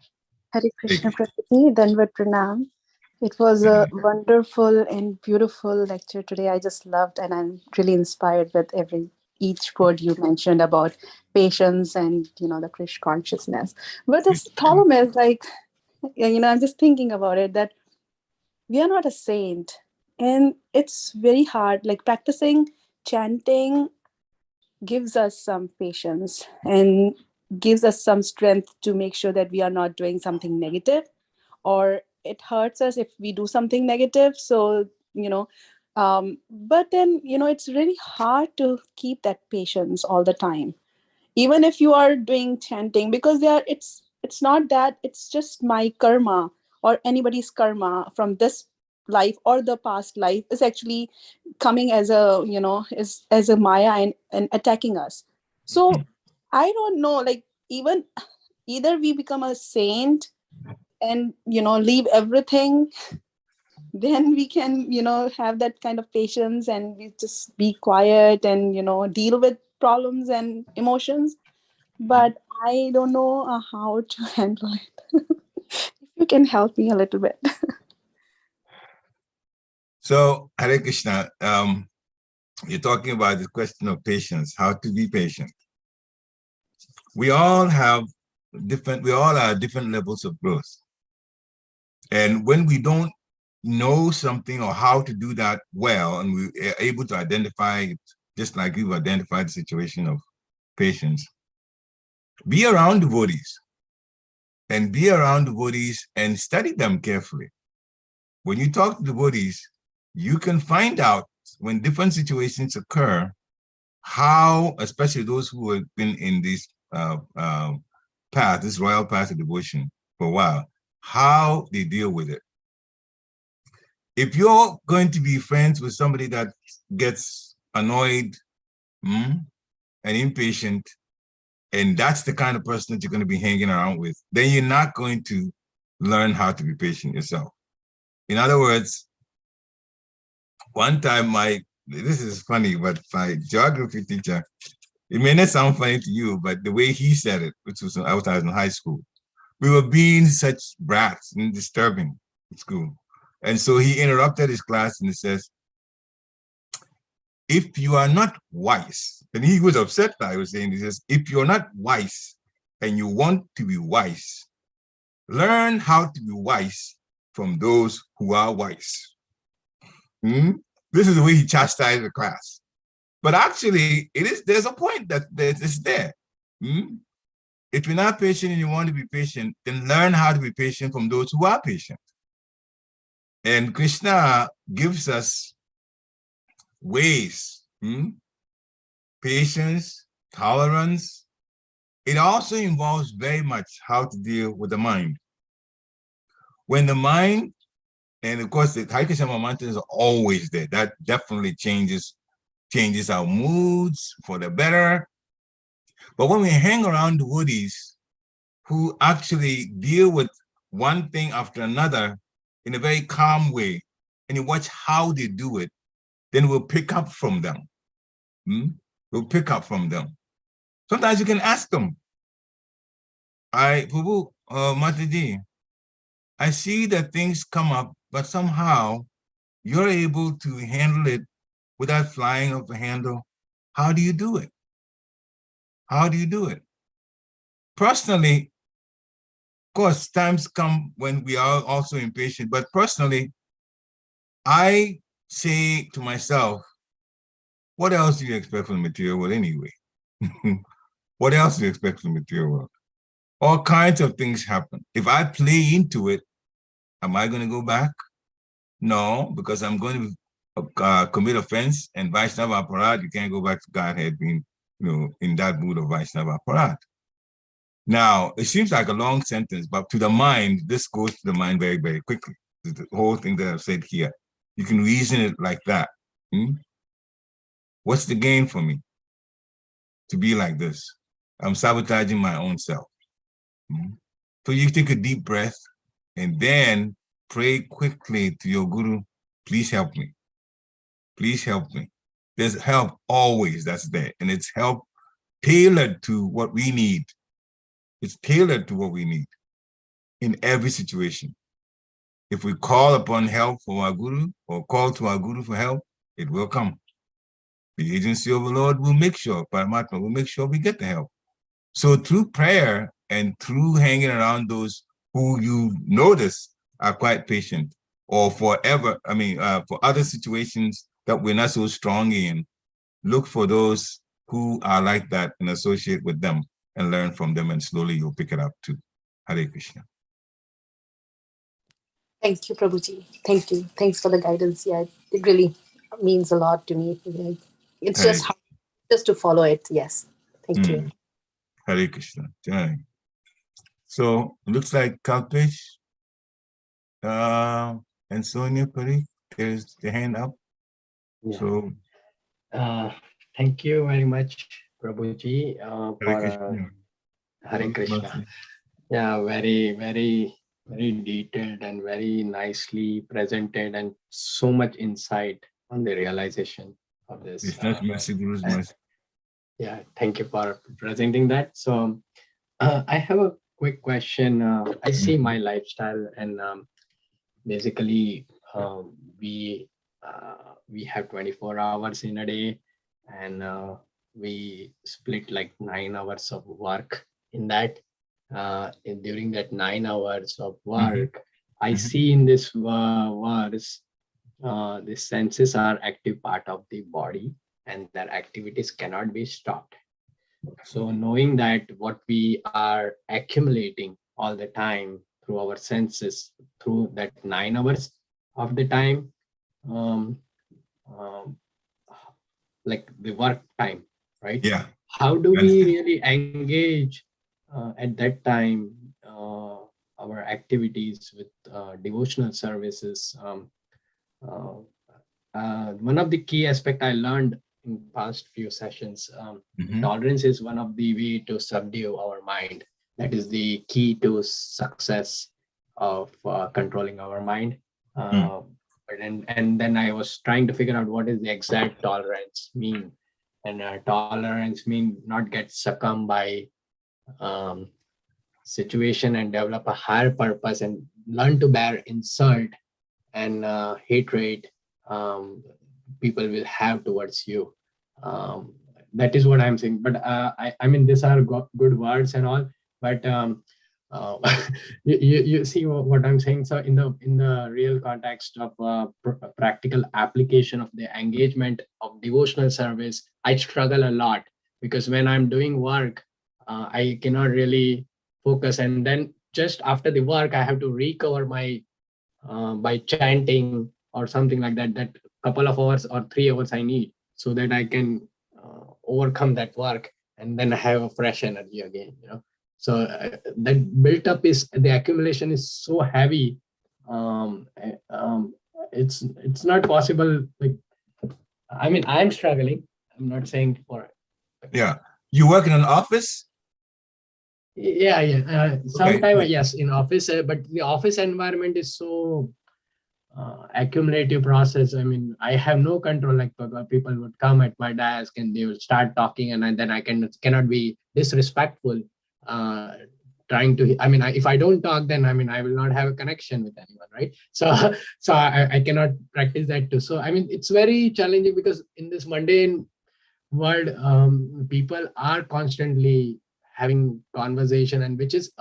Hare Krishna Prabhuji, Dandavat Pranam. It was a wonderful and beautiful lecture today. I just loved, and I'm really inspired with each word you mentioned about patience and the Krishna consciousness. But this problem is I'm just thinking about it, that we are not a saint, and it's very hard. Like practicing chanting gives us some patience and gives us some strength to make sure that we are not doing something negative, or it hurts us if we do something negative. So, but then, it's really hard to keep that patience all the time, even if you are doing chanting, because it's not that it's just my karma or anybody's karma from this life or the past life is actually coming as a as a Maya and attacking us. So I don't know, like either we become a saint and leave everything, then we can have that kind of patience and we just be quiet and deal with problems and emotions. But I don't know how to handle it. If you can help me a little bit. So Hare Krishna, you're talking about the question of patience, how to be patient. We all have different. We all are different levels of growth. And when we don't know something or how to do that well, and we are able to identify it, just like you've identified the situation of patients, be around devotees and study them carefully. When you talk to devotees, you can find out when different situations occur, how, especially those who have been in this path, this royal path of devotion for a while, how they deal with it. If you're going to be friends with somebody that gets annoyed and impatient, and that's the kind of person that you're going to be hanging around with, then you're not going to learn how to be patient yourself. In other words, one time this is funny, but my geography teacher, it may not sound funny to you, but the way he said it, which was I was in high school, we were being such brats and disturbing at school. And so he interrupted his class and he says, if you are not wise, and he was upset that I was saying, he says, if you're not wise and you want to be wise, learn how to be wise from those who are wise. This is the way he chastised the class. But actually, there's a point that is there. If you're not patient and you want to be patient, then learn how to be patient from those who are patient. And Krishna gives us ways, patience, tolerance. It also involves very much how to deal with the mind. When the mind, and of course, the Hare Krishna mantra is always there. That definitely changes our moods for the better. But when we hang around devotees who actually deal with one thing after another in a very calm way, and you watch how they do it, then we'll pick up from them. We'll pick up from them. Sometimes you can ask them, Prabhu, Mataji, I see that things come up, but somehow you're able to handle it without flying off the handle. How do you do it? How do you do it? Personally, of course, times come when we are also impatient, but personally, I say to myself, what else do you expect from the material world anyway? What else do you expect from the material world? All kinds of things happen. If I play into it, am I going to go back? No, because I'm going to commit offense and Vaishnava Aparad. You can't go back to Godhead being, in that mood of Vaishnava Aparad. Now, it seems like a long sentence, but to the mind, this goes to the mind very, very quickly. The whole thing that I've said here, you can reason it like that. What's the gain for me to be like this? I'm sabotaging my own self. So you take a deep breath and then pray quickly to your guru, please help me. Please help me. There's help always that's there, and it's help tailored to what we need. It's tailored to what we need in every situation. If we call upon help from our guru or call to our guru for help, it will come. The agency of the Lord will make sure, Paramatma will make sure we get the help. So through prayer and through hanging around those who you notice are quite patient, or for other situations that we're not so strong in, look for those who are like that and associate with them and learn from them, and slowly you'll pick it up too. Hare Krishna. Thank you, Prabhuji. Thank you. Thanks for the guidance. Yeah, it really means a lot to me. It's just hard just to follow it. Yes. Thank you. Hare Krishna. Jai. So it looks like Kalpesh and Sonia Parikh, there's the hand up. Yeah. So thank you very much, Prabhuji, Hare Krishna. Hare Krishna. Yeah, very, very, very detailed and very nicely presented, and so much insight on the realization of this. Yeah, thank you for presenting that. So I have a quick question. I see my lifestyle, and basically we have 24 hours in a day, and we split like 9 hours of work in that. during that 9 hours of work, I see in this verse, the senses are active part of the body and their activities cannot be stopped. So knowing that what we are accumulating all the time through our senses, through that 9 hours of the time, um, um, like the work time, right? Yeah. How do we really engage at that time our activities with devotional services? One of the key aspect I learned in past few sessions, tolerance is one of the way to subdue our mind. That is the key to success of controlling our mind. And then I was trying to figure out what is the exact tolerance mean. And tolerance mean not get succumbed by situation and develop a higher purpose and learn to bear insult and hatred people will have towards you. That is what I'm saying. But I mean, these are good words and all, but you see what I'm saying. So in the real context of practical application of the engagement of devotional service, I struggle a lot because when I'm doing work, I cannot really focus, and then just after the work, I have to recover my by chanting or something like that. That couple of hours or 3 hours I need so that I can overcome that work and then have a fresh energy again. So that built up is the accumulation is so heavy. It's not possible. Like, I mean, I'm struggling. I'm not saying for it. Yeah, you work in an office? Yeah. Sometimes yes, in office, but the office environment is so accumulative process. I mean, I have no control. Like people would come at my desk and they will start talking, and then I cannot be disrespectful. Trying to, I mean, if I don't talk, then I mean, I will not have a connection with anyone, right? So I cannot practice that too. So I mean, it's very challenging because in this mundane world, people are constantly having conversation, and which is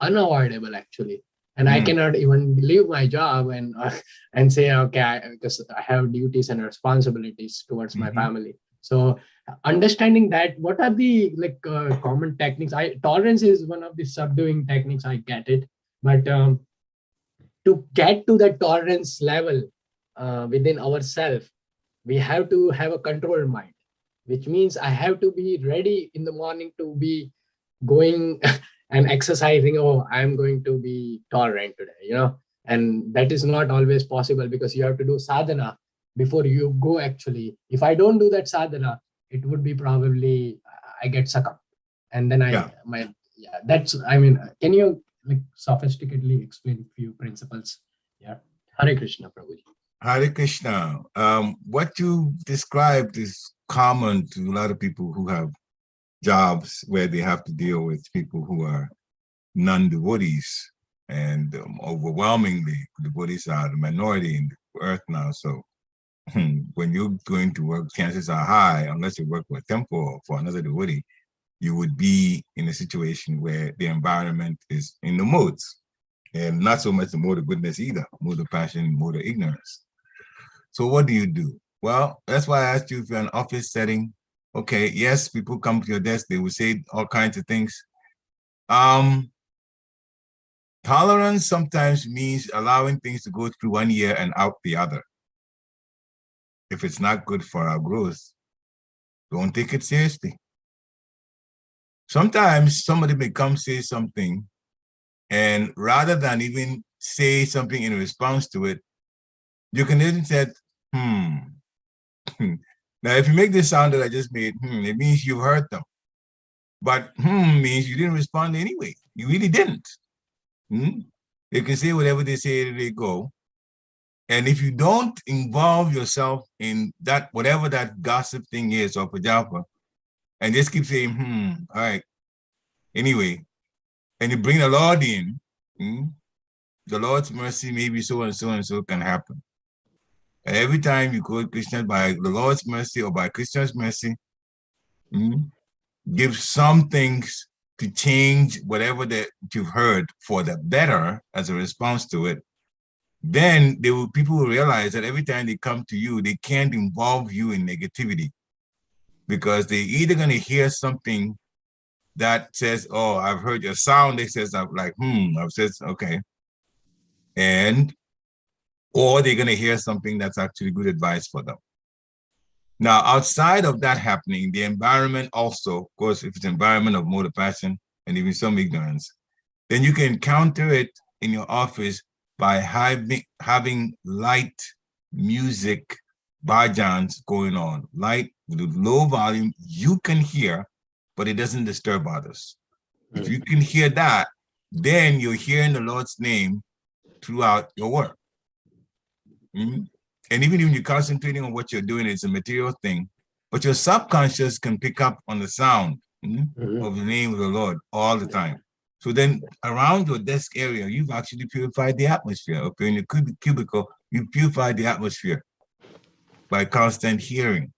unavoidable actually. And I cannot even leave my job and say, okay, because I have duties and responsibilities towards my family. So understanding that, what are the common techniques? Tolerance is one of the subduing techniques. I get it, but to get to that tolerance level within ourselves, we have to have a controlled mind, which means I have to be ready in the morning to be going and exercising. Oh, I'm going to be tolerant today, and that is not always possible because you have to do sadhana before you go. Actually, if I don't do that sadhana, it would be probably I get sucked up, and then that's, I mean, can you sophisticatedly explain a few principles? Yeah. Hare Krishna, Prabhuji. Hare Krishna. What you described is common to a lot of people who have jobs where they have to deal with people who are non-devotees, and overwhelmingly devotees are the minority in the earth now. So when you're going to work, chances are high, unless you work for a temple or for another devotee, you would be in a situation where the environment is in the modes, and not so much the mode of goodness either, mode of passion, mode of ignorance. So what do you do? Well, that's why I asked you if you're in an office setting. Okay, yes, people come to your desk, they will say all kinds of things. Tolerance sometimes means allowing things to go through one ear and out the other. If it's not good for our growth, don't take it seriously. Sometimes somebody may come say something, and rather than even say something in response to it, you can even say, Now, if you make this sound that I just made, it means you heard them. But means you didn't respond anyway. You really didn't. They can say whatever they say, they go. And if you don't involve yourself in that, whatever that gossip thing is, or pajapa, and just keep saying, all right, anyway, and you bring the Lord in, the Lord's mercy, maybe so and so and so can happen. Every time you quote Krishna by the Lord's mercy or by Krishna's mercy, give some things to change whatever that you've heard for the better as a response to it, then people will realize that every time they come to you, they can't involve you in negativity, because they're either going to hear something that says, oh, I've heard your sound. They says, I'm like, I've said, okay. Or they're going to hear something that's actually good advice for them. Now, outside of that happening, the environment also, of course, if it's an environment of motor passion and even some ignorance, then you can counter it in your office by having light music, bhajans going on, light with low volume, you can hear, but it doesn't disturb others. If you can hear that, then you're hearing the Lord's name throughout your work. And even when you're concentrating on what you're doing, it's a material thing, but your subconscious can pick up on the sound of the name of the Lord all the time. So then around your desk area, you've actually purified the atmosphere. Up in your cubicle, you purified the atmosphere by constant hearing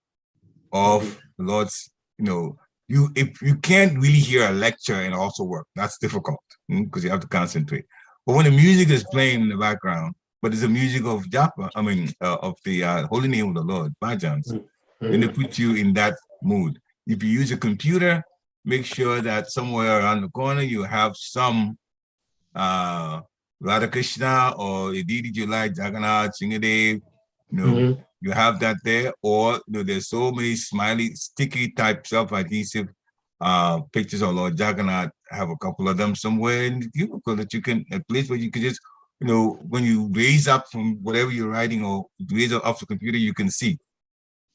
of the Lord's, if you can't really hear a lecture and also work, that's difficult because you have to concentrate. But when the music is playing in the background, but it's the music of Japa, of the holy name of the Lord, bhajans, then they put you in that mood. If you use a computer, make sure that somewhere around the corner you have some Radha Krishna or Aditi Julai, Jagannath, Shingadev, you have that there, or there's so many smiley, sticky type self-adhesive pictures of Lord Jagannath. Have a couple of them somewhere in the cubicle that you can, a place where you can just, when you raise up from whatever you're writing or raise up off the computer, you can see.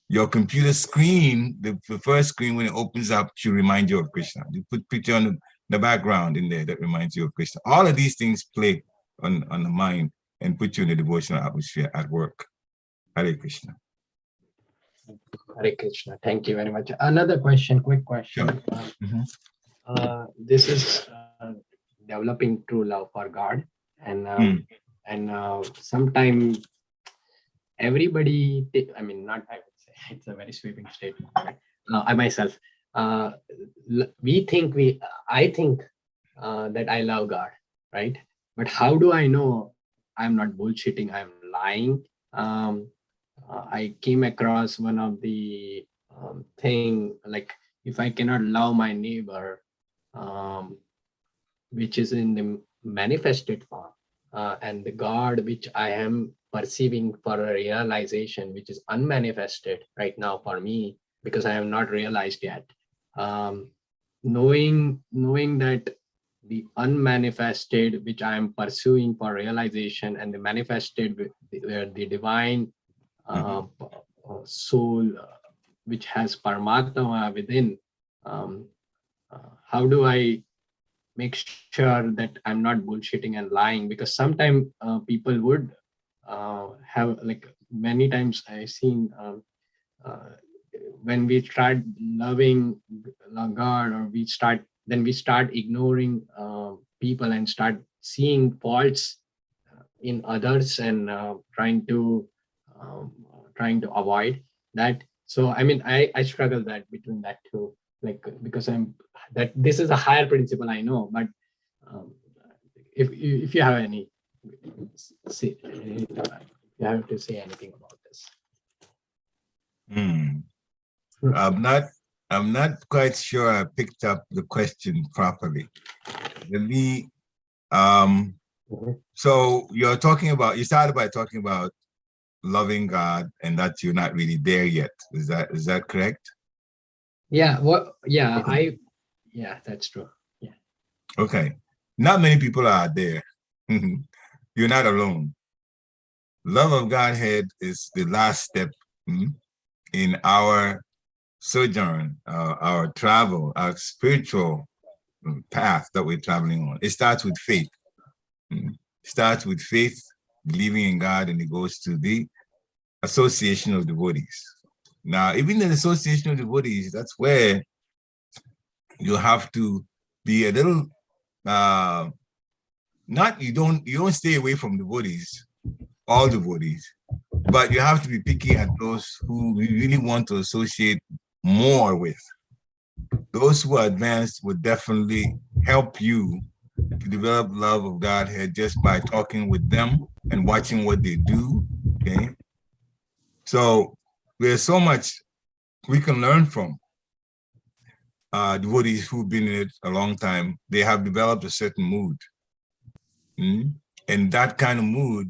Your computer screen, the first screen when it opens up should remind you of Krishna. You put picture on the background in there that reminds you of Krishna. All of these things play on the mind and put you in the devotional atmosphere at work. Hare Krishna. Hare Krishna. Thank you very much. Another question, quick question. This is developing true love for God, and sometimes everybody, not I would say, it's a very sweeping statement. I myself, I think that I love God, right? But how do I know I'm not bullshitting, I'm lying? I came across one of the thing, like if I cannot love my neighbor, which is in the manifested form, and the God which I am perceiving for a realization, which is unmanifested right now for me, because I have not realized yet. Knowing that the unmanifested, which I am pursuing for realization, and the manifested, the divine soul, which has Paramatma within, how do I make sure that I'm not bullshitting and lying? Because sometimes people would have, like many times I've seen, when we start loving God, or we start ignoring people and start seeing faults in others and trying to avoid that. So I struggle that between that two, like, because this is a higher principle, I know, but if you have any, you have to say anything about this. I'm not quite sure I picked up the question properly. So you started by talking about loving God and that you're not really there yet. Is that correct? Yeah. Okay. That's true. Yeah. Okay. Not many people are there. You're not alone. Love of Godhead is the last step in our sojourn, our travel, our spiritual path that we're traveling on. It starts with faith. It starts with faith, believing in God, and it goes to the association of devotees. Now, even in the association of devotees, that's where you have to be a little, you don't stay away from devotees, all devotees, but you have to be picky at those who we really want to associate more with. Those who are advanced would definitely help you to develop love of Godhead just by talking with them and watching what they do. Okay. So there's so much we can learn from devotees who've been in it a long time. They have developed a certain mood. And that kind of mood,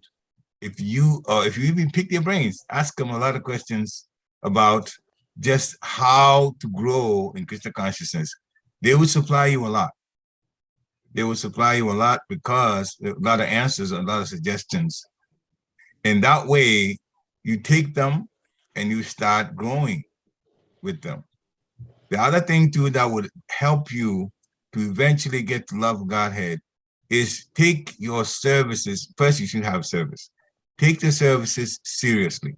if you even pick their brains, ask them a lot of questions about just how to grow in Krishna consciousness, they will supply you a lot. They will supply you a lot because a lot of answers, a lot of suggestions. And that way you take them and you start growing with them. The other thing too that would help you to eventually get to love Godhead is take your services. First, you should have service. Take the services seriously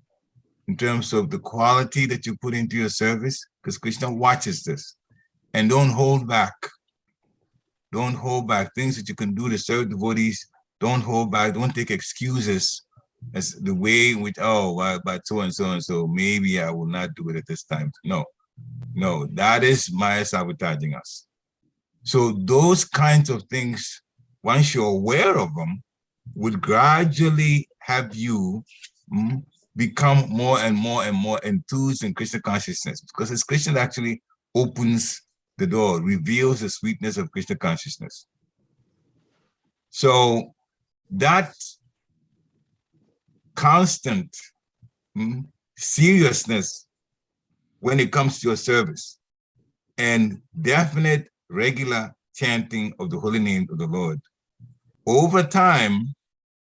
in terms of the quality that you put into your service, because Krishna watches this. And don't hold back. Don't hold back. Things that you can do to serve devotees, don't hold back. Don't take excuses as the way in which, but so and so and so, maybe I will not do it at this time. No, that is Maya sabotaging us. So those kinds of things, once you're aware of them, would gradually have you become more and more and more enthused in Krishna consciousness, because it's Krishna that actually opens the door, reveals the sweetness of Krishna consciousness. So that constant seriousness when it comes to your service and definite regular chanting of the holy name of the Lord over time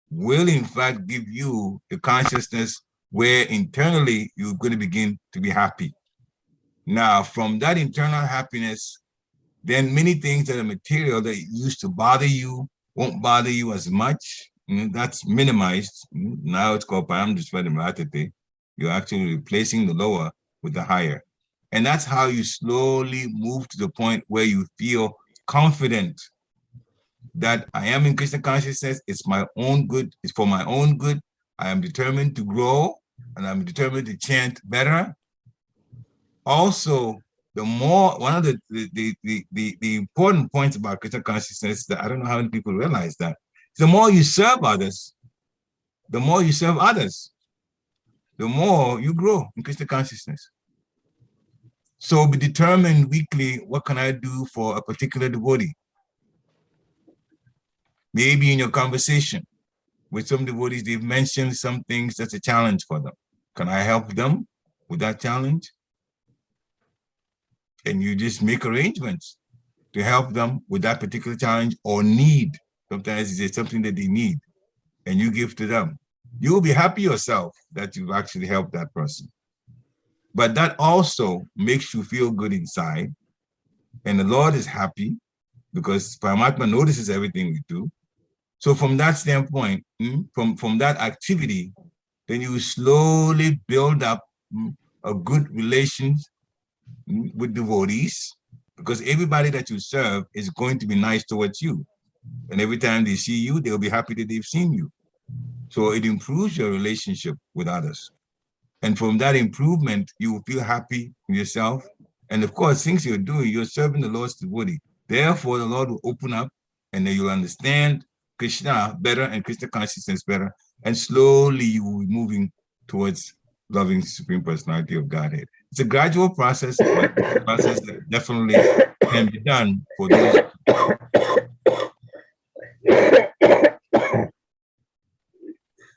will in fact give you the consciousness where internally you're going to begin to be happy. Now, from that internal happiness, then many things that are material that used to bother you won't bother you as much. That's minimized. Now it's called Paramdrisvadimratite. You're actually replacing the lower with the higher. And that's how you slowly move to the point where you feel confident that I am in Krishna consciousness. It's my own good. It's for my own good. I am determined to grow and I'm determined to chant better. Also, one of the important points about Krishna consciousness that I don't know how many people realize that the more you serve others, the more you serve others, the more you grow in Krishna consciousness. So be determined weekly, what can I do for a particular devotee? Maybe in your conversation with some devotees, they've mentioned some things that's a challenge for them. Can I help them with that challenge? And you just make arrangements to help them with that particular challenge or need. Sometimes it's something that they need and you give to them. You will be happy yourself that you've actually helped that person. But that also makes you feel good inside. And the Lord is happy because Paramatma notices everything we do. So from that standpoint, from that activity, then you slowly build up a good relations with devotees, because everybody that you serve is going to be nice towards you. And every time they see you, they'll be happy that they've seen you. So it improves your relationship with others. And from that improvement, you will feel happy in yourself. And of course, things you're doing, you're serving the Lord's devotee. Therefore, the Lord will open up and then you'll understand Krishna better and Krishna consciousness better. And slowly you will be moving towards loving the Supreme Personality of Godhead. It's a gradual process, but it's a process that definitely can be done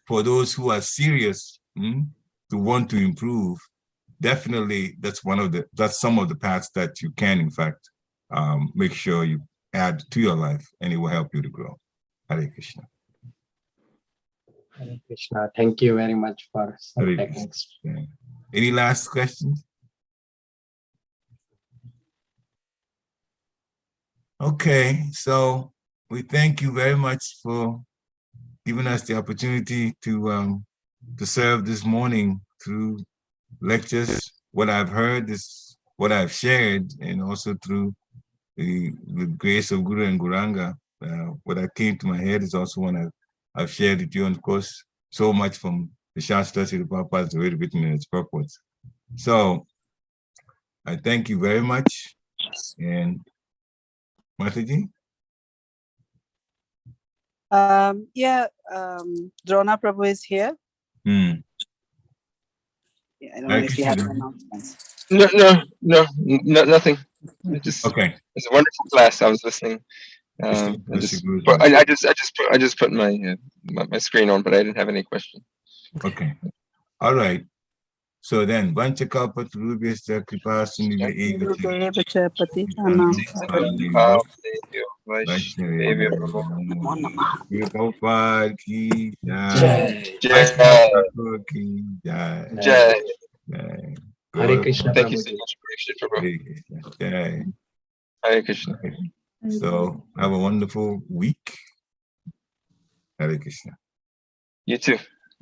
for those who are serious to want to improve. Definitely, that's some of the paths that you can, in fact, make sure you add to your life, and it will help you to grow. Hare Krishna. Hare Krishna. Thank you very much for some techniques. Yeah. Any last questions? Okay, so we thank you very much for giving us the opportunity to serve this morning through lectures. What I've heard is what I've shared, and also through the grace of Guru and Guranga. What I came to my head is also one I've shared with you, and of course, so much from the Shastras the Prabhupada is already written in its purport. So I thank you very much. And Mataji? Drona Prabhu is here. Hmm. I don't know if you have Krishna. announcements. No, nothing. Okay. It's a wonderful class. I was listening. I just put my my screen on, but I didn't have any question. Okay. All right. So then, Vanchakalpatarubhyascha kripa sindhubhya eva cha Chapati, Prabhupada ki jai. Jai. Thakur ki jai. Jai. Jai. Hare Krishna, Thank you Prabhuji. so much, Pariksit Prabhu. Hare Krishna. Jai. Hare Krishna. So have a wonderful week. Hare Krishna. You too.